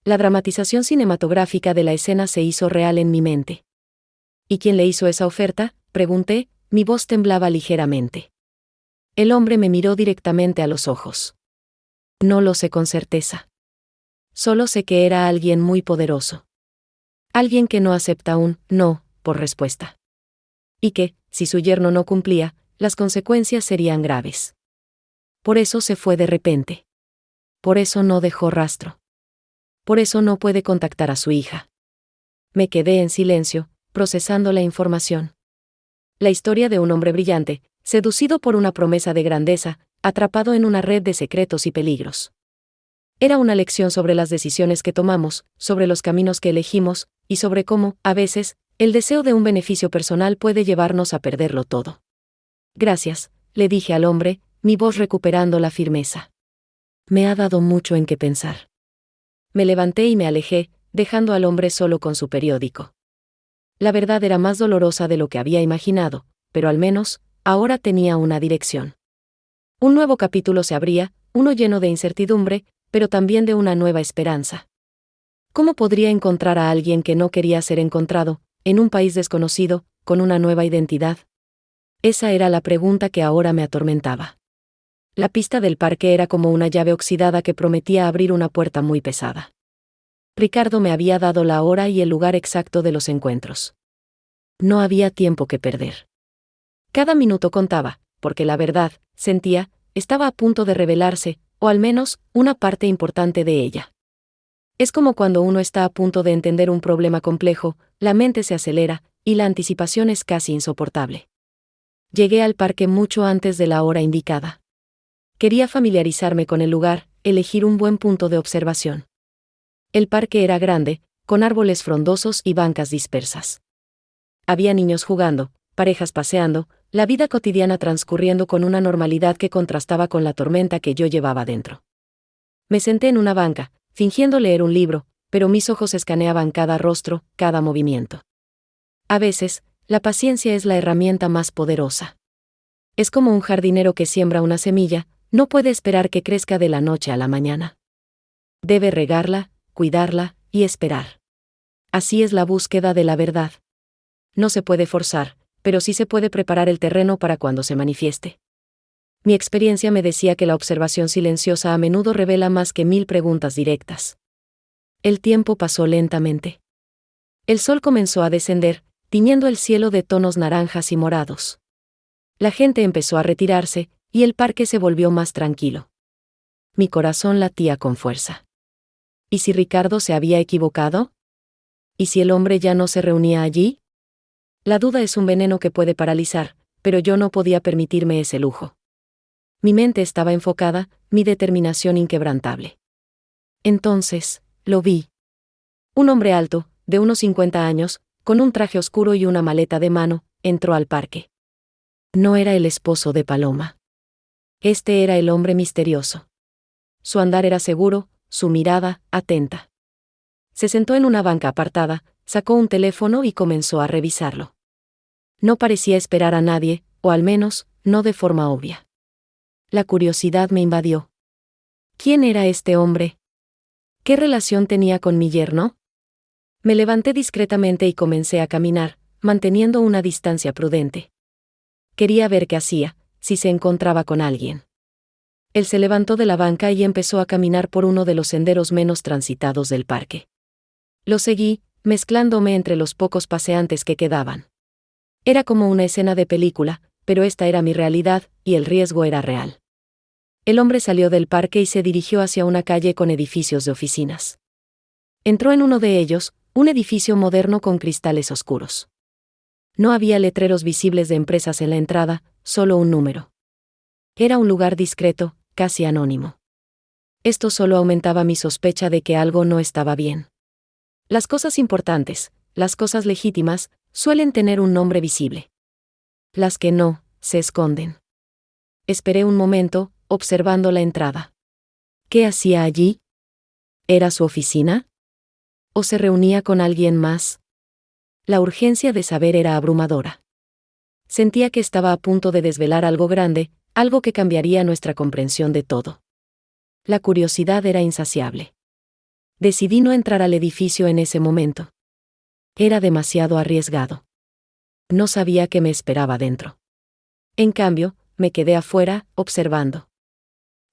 La dramatización cinematográfica de la escena se hizo real en mi mente. ¿Y quién le hizo esa oferta?, pregunté, mi voz temblaba ligeramente. El hombre me miró directamente a los ojos. No lo sé con certeza. Solo sé que era alguien muy poderoso. Alguien que no acepta un no por respuesta. Y que, si su yerno no cumplía, las consecuencias serían graves. Por eso se fue de repente. Por eso no dejó rastro. Por eso no puede contactar a su hija. Me quedé en silencio, procesando la información. La historia de un hombre brillante, seducido por una promesa de grandeza, atrapado en una red de secretos y peligros. Era una lección sobre las decisiones que tomamos, sobre los caminos que elegimos, y sobre cómo, a veces, el deseo de un beneficio personal puede llevarnos a perderlo todo. Gracias, le dije al hombre, mi voz recuperando la firmeza. Me ha dado mucho en qué pensar. Me levanté y me alejé, dejando al hombre solo con su periódico. La verdad era más dolorosa de lo que había imaginado, pero al menos, ahora tenía una dirección. Un nuevo capítulo se abría, uno lleno de incertidumbre, pero también de una nueva esperanza. ¿Cómo podría encontrar a alguien que no quería ser encontrado, en un país desconocido, con una nueva identidad? Esa era la pregunta que ahora me atormentaba. La pista del parque era como una llave oxidada que prometía abrir una puerta muy pesada. Ricardo me había dado la hora y el lugar exacto de los encuentros. No había tiempo que perder. Cada minuto contaba, porque la verdad, sentía, estaba a punto de revelarse, o al menos, una parte importante de ella. Es como cuando uno está a punto de entender un problema complejo, la mente se acelera, y la anticipación es casi insoportable. Llegué al parque mucho antes de la hora indicada. Quería familiarizarme con el lugar, elegir un buen punto de observación. El parque era grande, con árboles frondosos y bancas dispersas. Había niños jugando, parejas paseando, la vida cotidiana transcurriendo con una normalidad que contrastaba con la tormenta que yo llevaba dentro. Me senté en una banca, fingiendo leer un libro, pero mis ojos escaneaban cada rostro, cada movimiento. A veces, la paciencia es la herramienta más poderosa. Es como un jardinero que siembra una semilla, no puede esperar que crezca de la noche a la mañana. Debe regarla, cuidarla, y esperar. Así es la búsqueda de la verdad. No se puede forzar, pero sí se puede preparar el terreno para cuando se manifieste. Mi experiencia me decía que la observación silenciosa a menudo revela más que 1000 preguntas directas. El tiempo pasó lentamente. El sol comenzó a descender, tiñendo el cielo de tonos naranjas y morados. La gente empezó a retirarse, y el parque se volvió más tranquilo. Mi corazón latía con fuerza. ¿Y si Ricardo se había equivocado? ¿Y si el hombre ya no se reunía allí? La duda es un veneno que puede paralizar, pero yo no podía permitirme ese lujo. Mi mente estaba enfocada, mi determinación inquebrantable. Entonces, lo vi. Un hombre alto, de unos 50 años, con un traje oscuro y una maleta de mano, entró al parque. No era el esposo de Paloma. Este era el hombre misterioso. Su andar era seguro, su mirada, atenta. Se sentó en una banca apartada, sacó un teléfono y comenzó a revisarlo. No parecía esperar a nadie, o al menos, no de forma obvia. La curiosidad me invadió. ¿Quién era este hombre? ¿Qué relación tenía con mi yerno? Me levanté discretamente y comencé a caminar, manteniendo una distancia prudente. Quería ver qué hacía, si se encontraba con alguien. Él se levantó de la banca y empezó a caminar por uno de los senderos menos transitados del parque. Lo seguí, mezclándome entre los pocos paseantes que quedaban. Era como una escena de película, pero esta era mi realidad, y el riesgo era real. El hombre salió del parque y se dirigió hacia una calle con edificios de oficinas. Entró en uno de ellos, un edificio moderno con cristales oscuros. No había letreros visibles de empresas en la entrada, solo un número. Era un lugar discreto, casi anónimo. Esto solo aumentaba mi sospecha de que algo no estaba bien. Las cosas importantes, las cosas legítimas, suelen tener un nombre visible. Las que no, se esconden. Esperé un momento, observando la entrada. ¿Qué hacía allí? ¿Era su oficina? ¿O se reunía con alguien más? La urgencia de saber era abrumadora. Sentía que estaba a punto de desvelar algo grande, algo que cambiaría nuestra comprensión de todo. La curiosidad era insaciable. Decidí no entrar al edificio en ese momento. Era demasiado arriesgado. No sabía qué me esperaba dentro. En cambio, me quedé afuera, observando.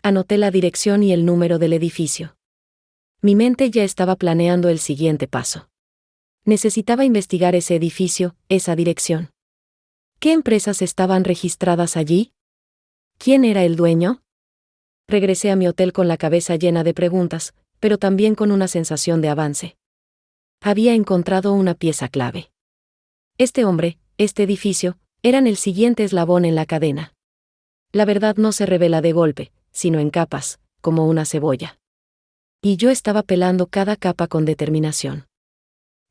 Anoté la dirección y el número del edificio. Mi mente ya estaba planeando el siguiente paso. Necesitaba investigar ese edificio, esa dirección. ¿Qué empresas estaban registradas allí? ¿Quién era el dueño? Regresé a mi hotel con la cabeza llena de preguntas, pero también con una sensación de avance. Había encontrado una pieza clave. Este hombre, este edificio, eran el siguiente eslabón en la cadena. La verdad no se revela de golpe, sino en capas, como una cebolla. Y yo estaba pelando cada capa con determinación.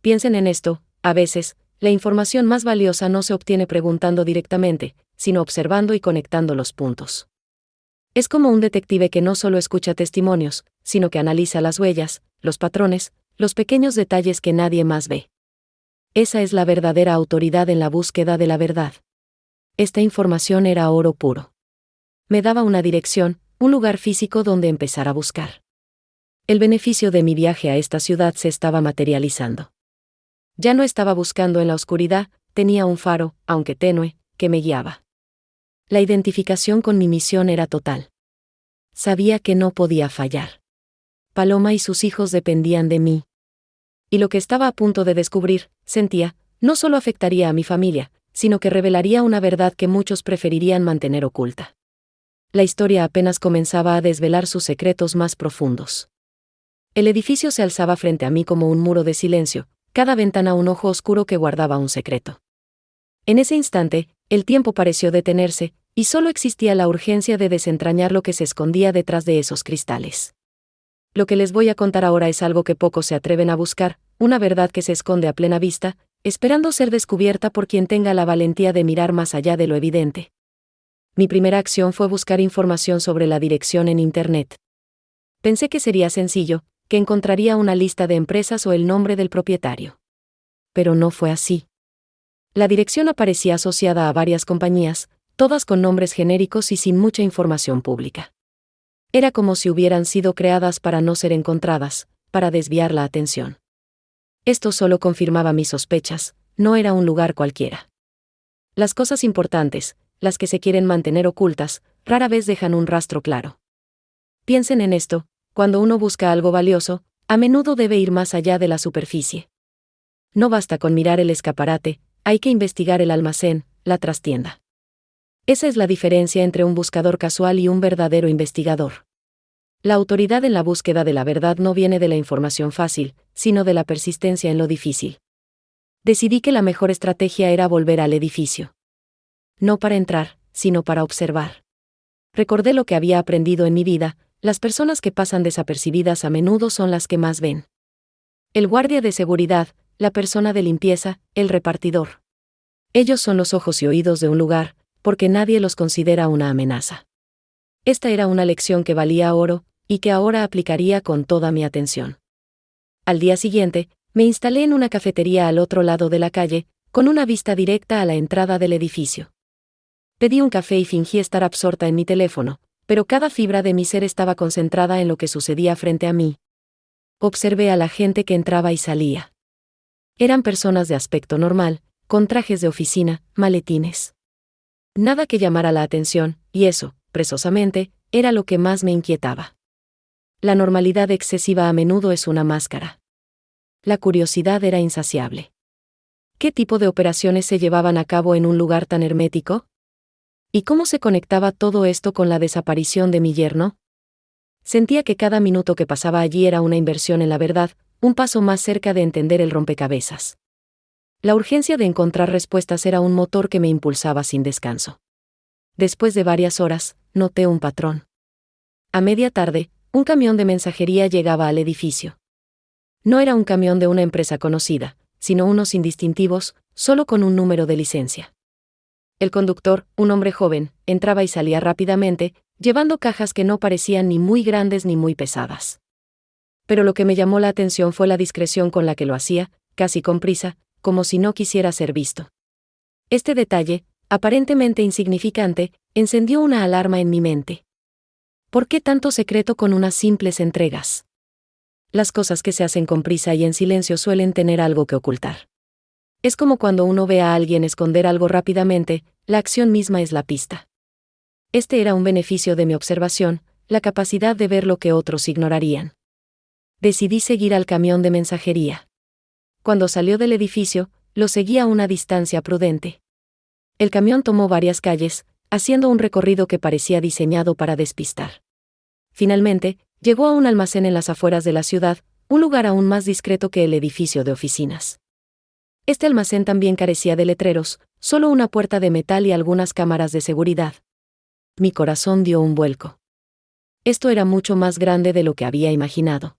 Piensen en esto, a veces, la información más valiosa no se obtiene preguntando directamente, sino observando y conectando los puntos. Es como un detective que no solo escucha testimonios, sino que analiza las huellas, los patrones, los pequeños detalles que nadie más ve. Esa es la verdadera autoridad en la búsqueda de la verdad. Esta información era oro puro. Me daba una dirección, un lugar físico donde empezar a buscar. El beneficio de mi viaje a esta ciudad se estaba materializando. Ya no estaba buscando en la oscuridad, tenía un faro, aunque tenue, que me guiaba. La identificación con mi misión era total. Sabía que no podía fallar. Paloma y sus hijos dependían de mí. Y lo que estaba a punto de descubrir, sentía, no solo afectaría a mi familia, sino que revelaría una verdad que muchos preferirían mantener oculta. La historia apenas comenzaba a desvelar sus secretos más profundos. El edificio se alzaba frente a mí como un muro de silencio, cada ventana un ojo oscuro que guardaba un secreto. En ese instante, el tiempo pareció detenerse, y solo existía la urgencia de desentrañar lo que se escondía detrás de esos cristales. Lo que les voy a contar ahora es algo que pocos se atreven a buscar, una verdad que se esconde a plena vista, esperando ser descubierta por quien tenga la valentía de mirar más allá de lo evidente. Mi primera acción fue buscar información sobre la dirección en Internet. Pensé que sería sencillo, que encontraría una lista de empresas o el nombre del propietario. Pero no fue así. La dirección aparecía asociada a varias compañías, todas con nombres genéricos y sin mucha información pública. Era como si hubieran sido creadas para no ser encontradas, para desviar la atención. Esto solo confirmaba mis sospechas, no era un lugar cualquiera. Las cosas importantes, las que se quieren mantener ocultas, rara vez dejan un rastro claro. Piensen en esto, cuando uno busca algo valioso, a menudo debe ir más allá de la superficie. No basta con mirar el escaparate, hay que investigar el almacén, la trastienda. Esa es la diferencia entre un buscador casual y un verdadero investigador. La autoridad en la búsqueda de la verdad no viene de la información fácil, sino de la persistencia en lo difícil. Decidí que la mejor estrategia era volver al edificio. No para entrar, sino para observar. Recordé lo que había aprendido en mi vida, las personas que pasan desapercibidas a menudo son las que más ven. El guardia de seguridad, la persona de limpieza, el repartidor. Ellos son los ojos y oídos de un lugar, porque nadie los considera una amenaza. Esta era una lección que valía oro, y que ahora aplicaría con toda mi atención. Al día siguiente, me instalé en una cafetería al otro lado de la calle, con una vista directa a la entrada del edificio. Pedí un café y fingí estar absorta en mi teléfono, pero cada fibra de mi ser estaba concentrada en lo que sucedía frente a mí. Observé a la gente que entraba y salía. Eran personas de aspecto normal, con trajes de oficina, maletines. Nada que llamara la atención, y eso, precisamente, era lo que más me inquietaba. La normalidad excesiva a menudo es una máscara. La curiosidad era insaciable. ¿Qué tipo de operaciones se llevaban a cabo en un lugar tan hermético? ¿Y cómo se conectaba todo esto con la desaparición de mi yerno? Sentía que cada minuto que pasaba allí era una inversión en la verdad, un paso más cerca de entender el rompecabezas. La urgencia de encontrar respuestas era un motor que me impulsaba sin descanso. Después de varias horas, noté un patrón. A media tarde, un camión de mensajería llegaba al edificio. No era un camión de una empresa conocida, sino unos indistintivos, solo con un número de licencia. El conductor, un hombre joven, entraba y salía rápidamente, llevando cajas que no parecían ni muy grandes ni muy pesadas. Pero lo que me llamó la atención fue la discreción con la que lo hacía, casi con prisa, como si no quisiera ser visto. Este detalle, aparentemente insignificante, encendió una alarma en mi mente. ¿Por qué tanto secreto con unas simples entregas? Las cosas que se hacen con prisa y en silencio suelen tener algo que ocultar. Es como cuando uno ve a alguien esconder algo rápidamente, la acción misma es la pista. Este era un beneficio de mi observación, la capacidad de ver lo que otros ignorarían. Decidí seguir al camión de mensajería. Cuando salió del edificio, lo seguí a una distancia prudente. El camión tomó varias calles, haciendo un recorrido que parecía diseñado para despistar. Finalmente, llegó a un almacén en las afueras de la ciudad, un lugar aún más discreto que el edificio de oficinas. Este almacén también carecía de letreros, solo una puerta de metal y algunas cámaras de seguridad. Mi corazón dio un vuelco. Esto era mucho más grande de lo que había imaginado.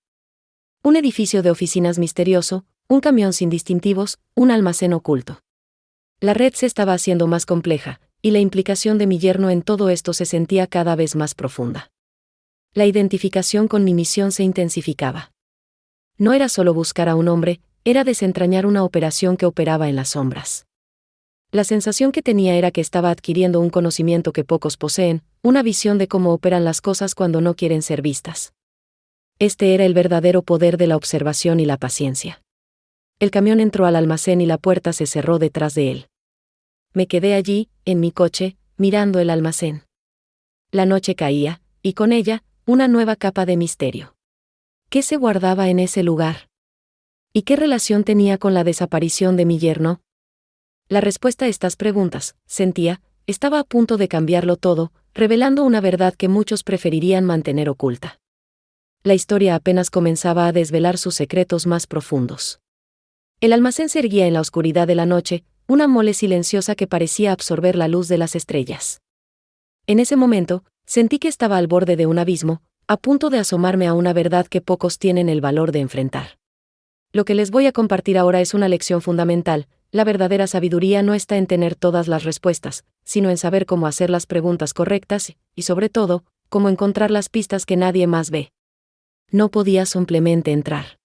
Un edificio de oficinas misterioso, un camión sin distintivos, un almacén oculto. La red se estaba haciendo más compleja, y la implicación de mi yerno en todo esto se sentía cada vez más profunda. La identificación con mi misión se intensificaba. No era solo buscar a un hombre, era desentrañar una operación que operaba en las sombras. La sensación que tenía era que estaba adquiriendo un conocimiento que pocos poseen, una visión de cómo operan las cosas cuando no quieren ser vistas. Este era el verdadero poder de la observación y la paciencia. El camión entró al almacén y la puerta se cerró detrás de él. Me quedé allí, en mi coche, mirando el almacén. La noche caía, y con ella, una nueva capa de misterio. ¿Qué se guardaba en ese lugar? ¿Y qué relación tenía con la desaparición de mi yerno? La respuesta a estas preguntas, sentía, estaba a punto de cambiarlo todo, revelando una verdad que muchos preferirían mantener oculta. La historia apenas comenzaba a desvelar sus secretos más profundos. El almacén se erguía en la oscuridad de la noche, una mole silenciosa que parecía absorber la luz de las estrellas. En ese momento, sentí que estaba al borde de un abismo, a punto de asomarme a una verdad que pocos tienen el valor de enfrentar. Lo que les voy a compartir ahora es una lección fundamental. La verdadera sabiduría no está en tener todas las respuestas, sino en saber cómo hacer las preguntas correctas y, sobre todo, cómo encontrar las pistas que nadie más ve. No podía simplemente entrar.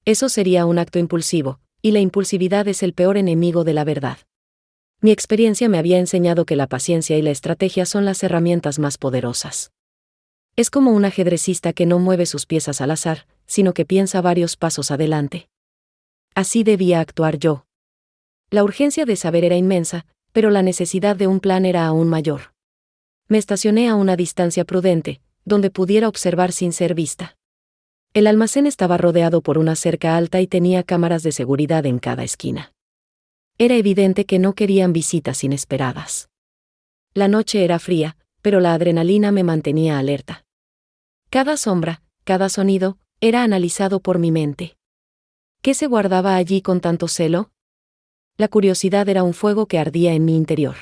Eso sería un acto impulsivo, y la impulsividad es el peor enemigo de la verdad. Mi experiencia me había enseñado que la paciencia y la estrategia son las herramientas más poderosas. Es como un ajedrecista que no mueve sus piezas al azar, sino que piensa varios pasos adelante. Así debía actuar yo. La urgencia de saber era inmensa, pero la necesidad de un plan era aún mayor. Me estacioné a una distancia prudente, donde pudiera observar sin ser vista. El almacén estaba rodeado por una cerca alta y tenía cámaras de seguridad en cada esquina. Era evidente que no querían visitas inesperadas. La noche era fría, pero la adrenalina me mantenía alerta. Cada sombra, cada sonido, era analizado por mi mente. ¿Qué se guardaba allí con tanto celo? La curiosidad era un fuego que ardía en mi interior.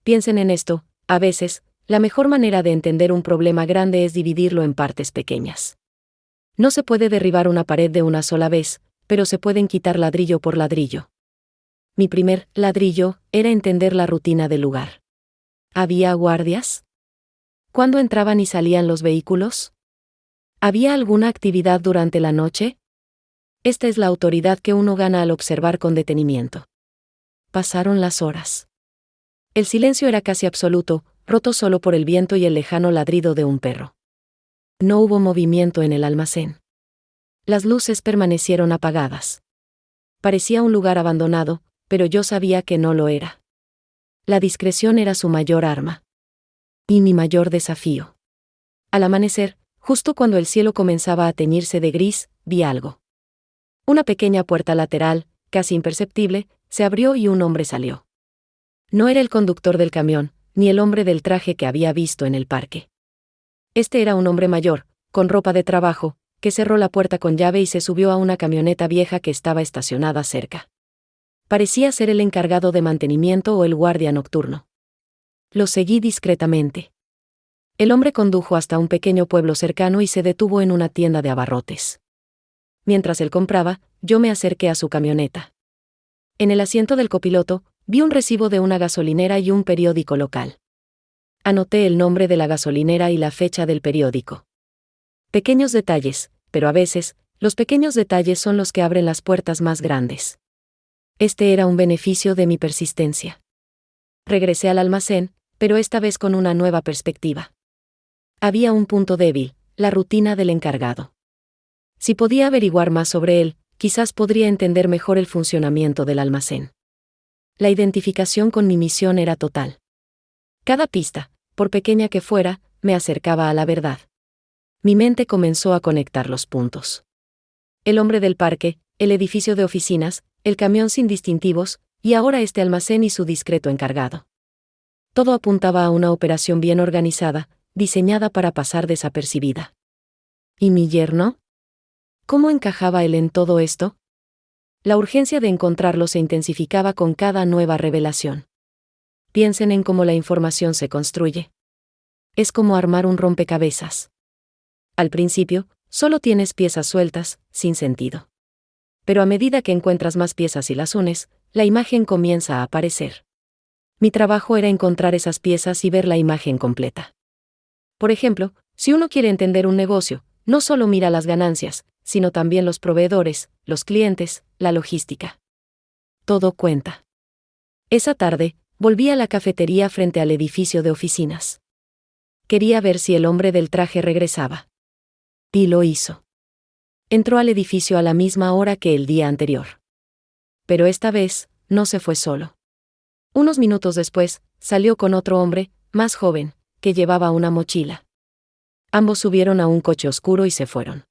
Piensen en esto, a veces, la mejor manera de entender un problema grande es dividirlo en partes pequeñas. No se puede derribar una pared de una sola vez, pero se pueden quitar ladrillo por ladrillo. Mi primer ladrillo era entender la rutina del lugar. ¿Había guardias? ¿Cuándo entraban y salían los vehículos? ¿Había alguna actividad durante la noche? Esta es la autoridad que uno gana al observar con detenimiento. Pasaron las horas. El silencio era casi absoluto, roto solo por el viento y el lejano ladrido de un perro. No hubo movimiento en el almacén. Las luces permanecieron apagadas. Parecía un lugar abandonado, pero yo sabía que no lo era. La discreción era su mayor arma. Y mi mayor desafío. Al amanecer, justo cuando el cielo comenzaba a teñirse de gris, vi algo. Una pequeña puerta lateral, casi imperceptible, se abrió y un hombre salió. No era el conductor del camión, ni el hombre del traje que había visto en el parque. Este era un hombre mayor, con ropa de trabajo, que cerró la puerta con llave y se subió a una camioneta vieja que estaba estacionada cerca. Parecía ser el encargado de mantenimiento o el guardia nocturno. Lo seguí discretamente. El hombre condujo hasta un pequeño pueblo cercano y se detuvo en una tienda de abarrotes. Mientras él compraba, yo me acerqué a su camioneta. En el asiento del copiloto, vi un recibo de una gasolinera y un periódico local. Anoté el nombre de la gasolinera y la fecha del periódico. Pequeños detalles, pero a veces, los pequeños detalles son los que abren las puertas más grandes. Este era un beneficio de mi persistencia. Regresé al almacén, pero esta vez con una nueva perspectiva. Había un punto débil, la rutina del encargado. Si podía averiguar más sobre él, quizás podría entender mejor el funcionamiento del almacén. La identificación con mi misión era total. Cada pista, por pequeña que fuera, me acercaba a la verdad. Mi mente comenzó a conectar los puntos. El hombre del parque, el edificio de oficinas, el camión sin distintivos, y ahora este almacén y su discreto encargado. Todo apuntaba a una operación bien organizada, diseñada para pasar desapercibida. ¿Y mi yerno? ¿Cómo encajaba él en todo esto? La urgencia de encontrarlo se intensificaba con cada nueva revelación. Piensen en cómo la información se construye. Es como armar un rompecabezas. Al principio, solo tienes piezas sueltas, sin sentido. Pero a medida que encuentras más piezas y las unes, la imagen comienza a aparecer. Mi trabajo era encontrar esas piezas y ver la imagen completa. Por ejemplo, si uno quiere entender un negocio, no solo mira las ganancias, sino también los proveedores, los clientes, la logística. Todo cuenta. Esa tarde, volví a la cafetería frente al edificio de oficinas. Quería ver si el hombre del traje regresaba. Y lo hizo. Entró al edificio a la misma hora que el día anterior. Pero esta vez, no se fue solo. Unos minutos después, salió con otro hombre, más joven, que llevaba una mochila. Ambos subieron a un coche oscuro y se fueron.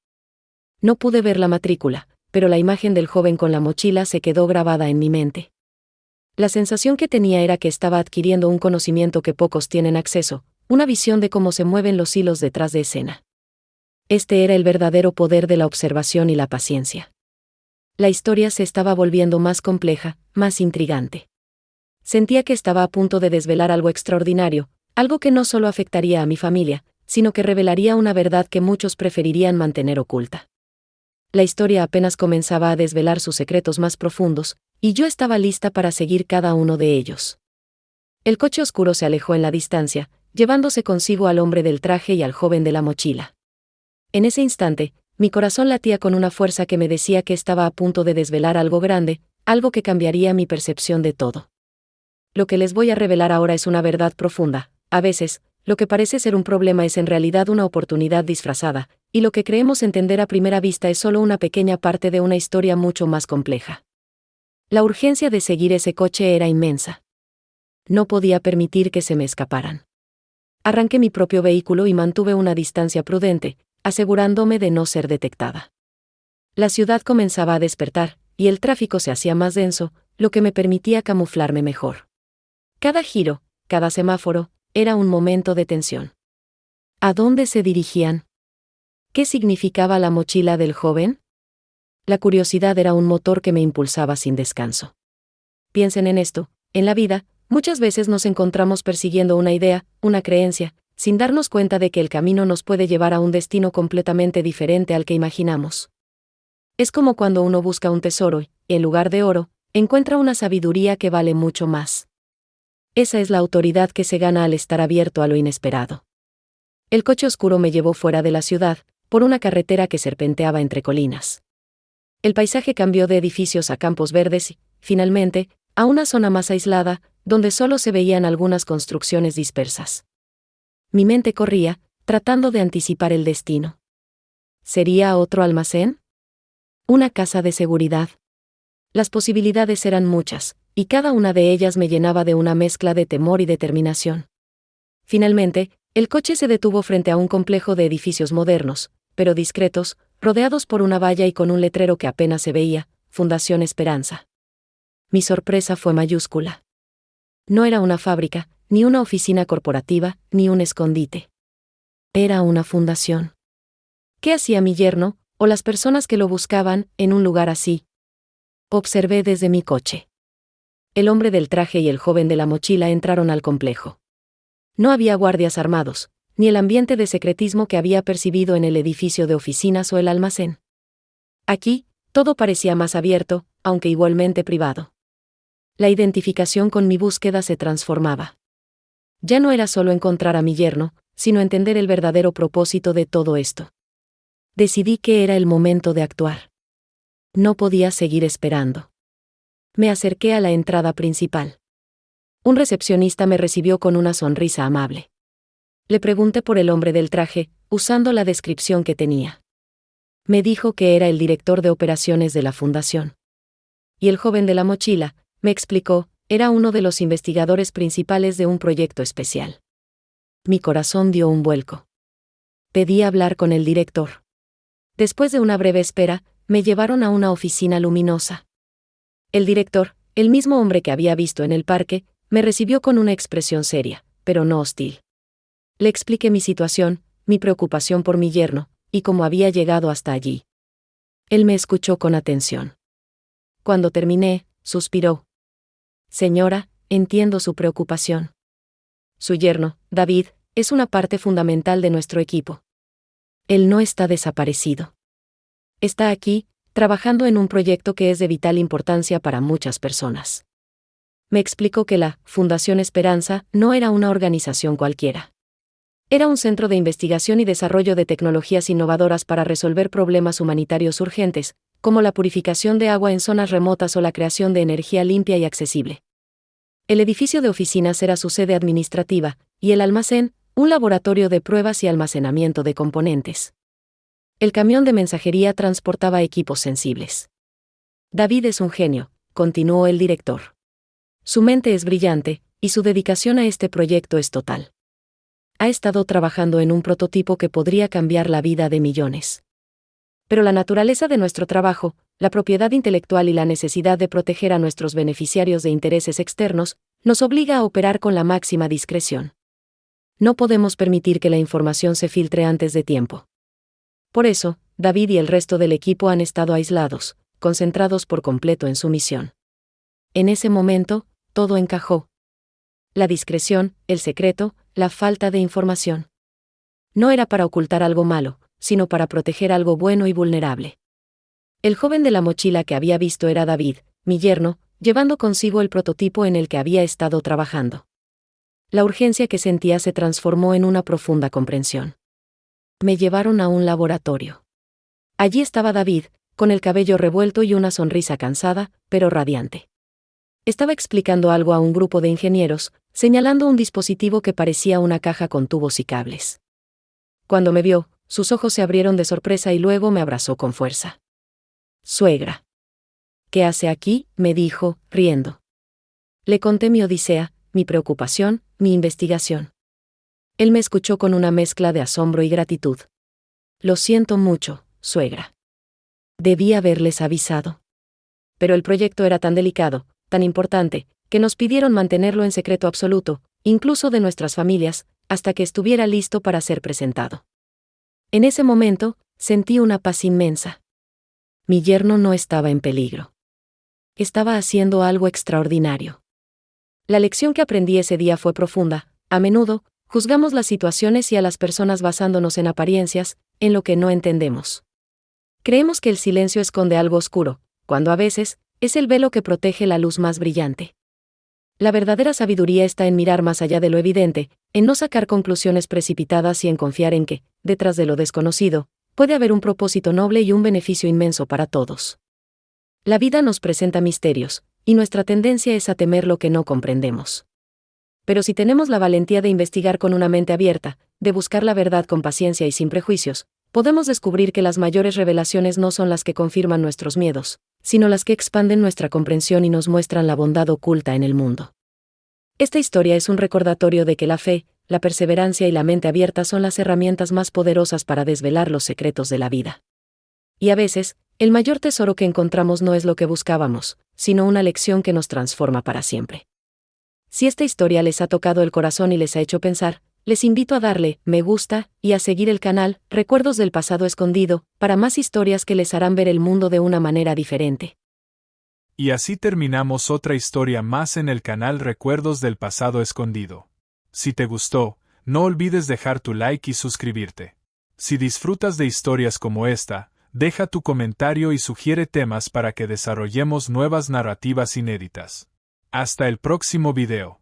No pude ver la matrícula, pero la imagen del joven con la mochila se quedó grabada en mi mente. La sensación que tenía era que estaba adquiriendo un conocimiento que pocos tienen acceso, una visión de cómo se mueven los hilos detrás de escena. Este era el verdadero poder de la observación y la paciencia. La historia se estaba volviendo más compleja, más intrigante. Sentía que estaba a punto de desvelar algo extraordinario, algo que no solo afectaría a mi familia, sino que revelaría una verdad que muchos preferirían mantener oculta. La historia apenas comenzaba a desvelar sus secretos más profundos, y yo estaba lista para seguir cada uno de ellos. El coche oscuro se alejó en la distancia, llevándose consigo al hombre del traje y al joven de la mochila. En ese instante, mi corazón latía con una fuerza que me decía que estaba a punto de desvelar algo grande, algo que cambiaría mi percepción de todo. Lo que les voy a revelar ahora es una verdad profunda. A veces, lo que parece ser un problema es en realidad una oportunidad disfrazada, y lo que creemos entender a primera vista es solo una pequeña parte de una historia mucho más compleja. La urgencia de seguir ese coche era inmensa. No podía permitir que se me escaparan. Arranqué mi propio vehículo y mantuve una distancia prudente, asegurándome de no ser detectada. La ciudad comenzaba a despertar, y el tráfico se hacía más denso, lo que me permitía camuflarme mejor. Cada giro, cada semáforo, era un momento de tensión. ¿A dónde se dirigían? ¿Qué significaba la mochila del joven? La curiosidad era un motor que me impulsaba sin descanso. Piensen en esto, en la vida, muchas veces nos encontramos persiguiendo una idea, una creencia, sin darnos cuenta de que el camino nos puede llevar a un destino completamente diferente al que imaginamos. Es como cuando uno busca un tesoro y, en lugar de oro, encuentra una sabiduría que vale mucho más. Esa es la autoridad que se gana al estar abierto a lo inesperado. El coche oscuro me llevó fuera de la ciudad, por una carretera que serpenteaba entre colinas. El paisaje cambió de edificios a campos verdes y, finalmente, a una zona más aislada, donde solo se veían algunas construcciones dispersas. Mi mente corría, tratando de anticipar el destino. ¿Sería otro almacén? ¿Una casa de seguridad? Las posibilidades eran muchas, y cada una de ellas me llenaba de una mezcla de temor y determinación. Finalmente, el coche se detuvo frente a un complejo de edificios modernos, pero discretos, rodeados por una valla y con un letrero que apenas se veía, Fundación Esperanza. Mi sorpresa fue mayúscula. No era una fábrica, ni una oficina corporativa, ni un escondite. Era una fundación. ¿Qué hacía mi yerno, o las personas que lo buscaban, en un lugar así? Observé desde mi coche. El hombre del traje y el joven de la mochila entraron al complejo. No había guardias armados, ni el ambiente de secretismo que había percibido en el edificio de oficinas o el almacén. Aquí, todo parecía más abierto, aunque igualmente privado. La identificación con mi búsqueda se transformaba. Ya no era solo encontrar a mi yerno, sino entender el verdadero propósito de todo esto. Decidí que era el momento de actuar. No podía seguir esperando. Me acerqué a la entrada principal. Un recepcionista me recibió con una sonrisa amable. Le pregunté por el hombre del traje, usando la descripción que tenía. Me dijo que era el director de operaciones de la fundación. Y el joven de la mochila, me explicó, era uno de los investigadores principales de un proyecto especial. Mi corazón dio un vuelco. Pedí hablar con el director. Después de una breve espera, me llevaron a una oficina luminosa. El director, el mismo hombre que había visto en el parque, me recibió con una expresión seria, pero no hostil. Le expliqué mi situación, mi preocupación por mi yerno, y cómo había llegado hasta allí. Él me escuchó con atención. Cuando terminé, suspiró. Señora, entiendo su preocupación. Su yerno, David, es una parte fundamental de nuestro equipo. Él no está desaparecido. Está aquí, trabajando en un proyecto que es de vital importancia para muchas personas. Me explicó que la Fundación Esperanza no era una organización cualquiera. Era un centro de investigación y desarrollo de tecnologías innovadoras para resolver problemas humanitarios urgentes, como la purificación de agua en zonas remotas o la creación de energía limpia y accesible. El edificio de oficinas era su sede administrativa, y el almacén, un laboratorio de pruebas y almacenamiento de componentes. El camión de mensajería transportaba equipos sensibles. David es un genio, continuó el director. Su mente es brillante, y su dedicación a este proyecto es total. Ha estado trabajando en un prototipo que podría cambiar la vida de millones. Pero la naturaleza de nuestro trabajo, la propiedad intelectual y la necesidad de proteger a nuestros beneficiarios de intereses externos, nos obliga a operar con la máxima discreción. No podemos permitir que la información se filtre antes de tiempo. Por eso, David y el resto del equipo han estado aislados, concentrados por completo en su misión. En ese momento, todo encajó. La discreción, el secreto, la falta de información. No era para ocultar algo malo, sino para proteger algo bueno y vulnerable. El joven de la mochila que había visto era David, mi yerno, llevando consigo el prototipo en el que había estado trabajando. La urgencia que sentía se transformó en una profunda comprensión. Me llevaron a un laboratorio. Allí estaba David, con el cabello revuelto y una sonrisa cansada, pero radiante. Estaba explicando algo a un grupo de ingenieros, señalando un dispositivo que parecía una caja con tubos y cables. Cuando me vio, sus ojos se abrieron de sorpresa y luego me abrazó con fuerza. Suegra. ¿Qué hace aquí?, me dijo, riendo. Le conté mi odisea, mi preocupación, mi investigación. Él me escuchó con una mezcla de asombro y gratitud. Lo siento mucho, suegra. Debí haberles avisado. Pero el proyecto era tan delicado, tan importante, que nos pidieron mantenerlo en secreto absoluto, incluso de nuestras familias, hasta que estuviera listo para ser presentado. En ese momento, sentí una paz inmensa. Mi yerno no estaba en peligro. Estaba haciendo algo extraordinario. La lección que aprendí ese día fue profunda. A menudo, juzgamos las situaciones y a las personas basándonos en apariencias, en lo que no entendemos. Creemos que el silencio esconde algo oscuro, cuando a veces, es el velo que protege la luz más brillante. La verdadera sabiduría está en mirar más allá de lo evidente, en no sacar conclusiones precipitadas y en confiar en que, detrás de lo desconocido, puede haber un propósito noble y un beneficio inmenso para todos. La vida nos presenta misterios, y nuestra tendencia es a temer lo que no comprendemos. Pero si tenemos la valentía de investigar con una mente abierta, de buscar la verdad con paciencia y sin prejuicios, podemos descubrir que las mayores revelaciones no son las que confirman nuestros miedos, sino las que expanden nuestra comprensión y nos muestran la bondad oculta en el mundo. Esta historia es un recordatorio de que la fe, la perseverancia y la mente abierta son las herramientas más poderosas para desvelar los secretos de la vida. Y a veces, el mayor tesoro que encontramos no es lo que buscábamos, sino una lección que nos transforma para siempre. Si esta historia les ha tocado el corazón y les ha hecho pensar, les invito a darle me gusta y a seguir el canal Recuerdos del Pasado Escondido para más historias que les harán ver el mundo de una manera diferente. Y así terminamos otra historia más en el canal Recuerdos del Pasado Escondido. Si te gustó, no olvides dejar tu like y suscribirte. Si disfrutas de historias como esta, deja tu comentario y sugiere temas para que desarrollemos nuevas narrativas inéditas. Hasta el próximo video.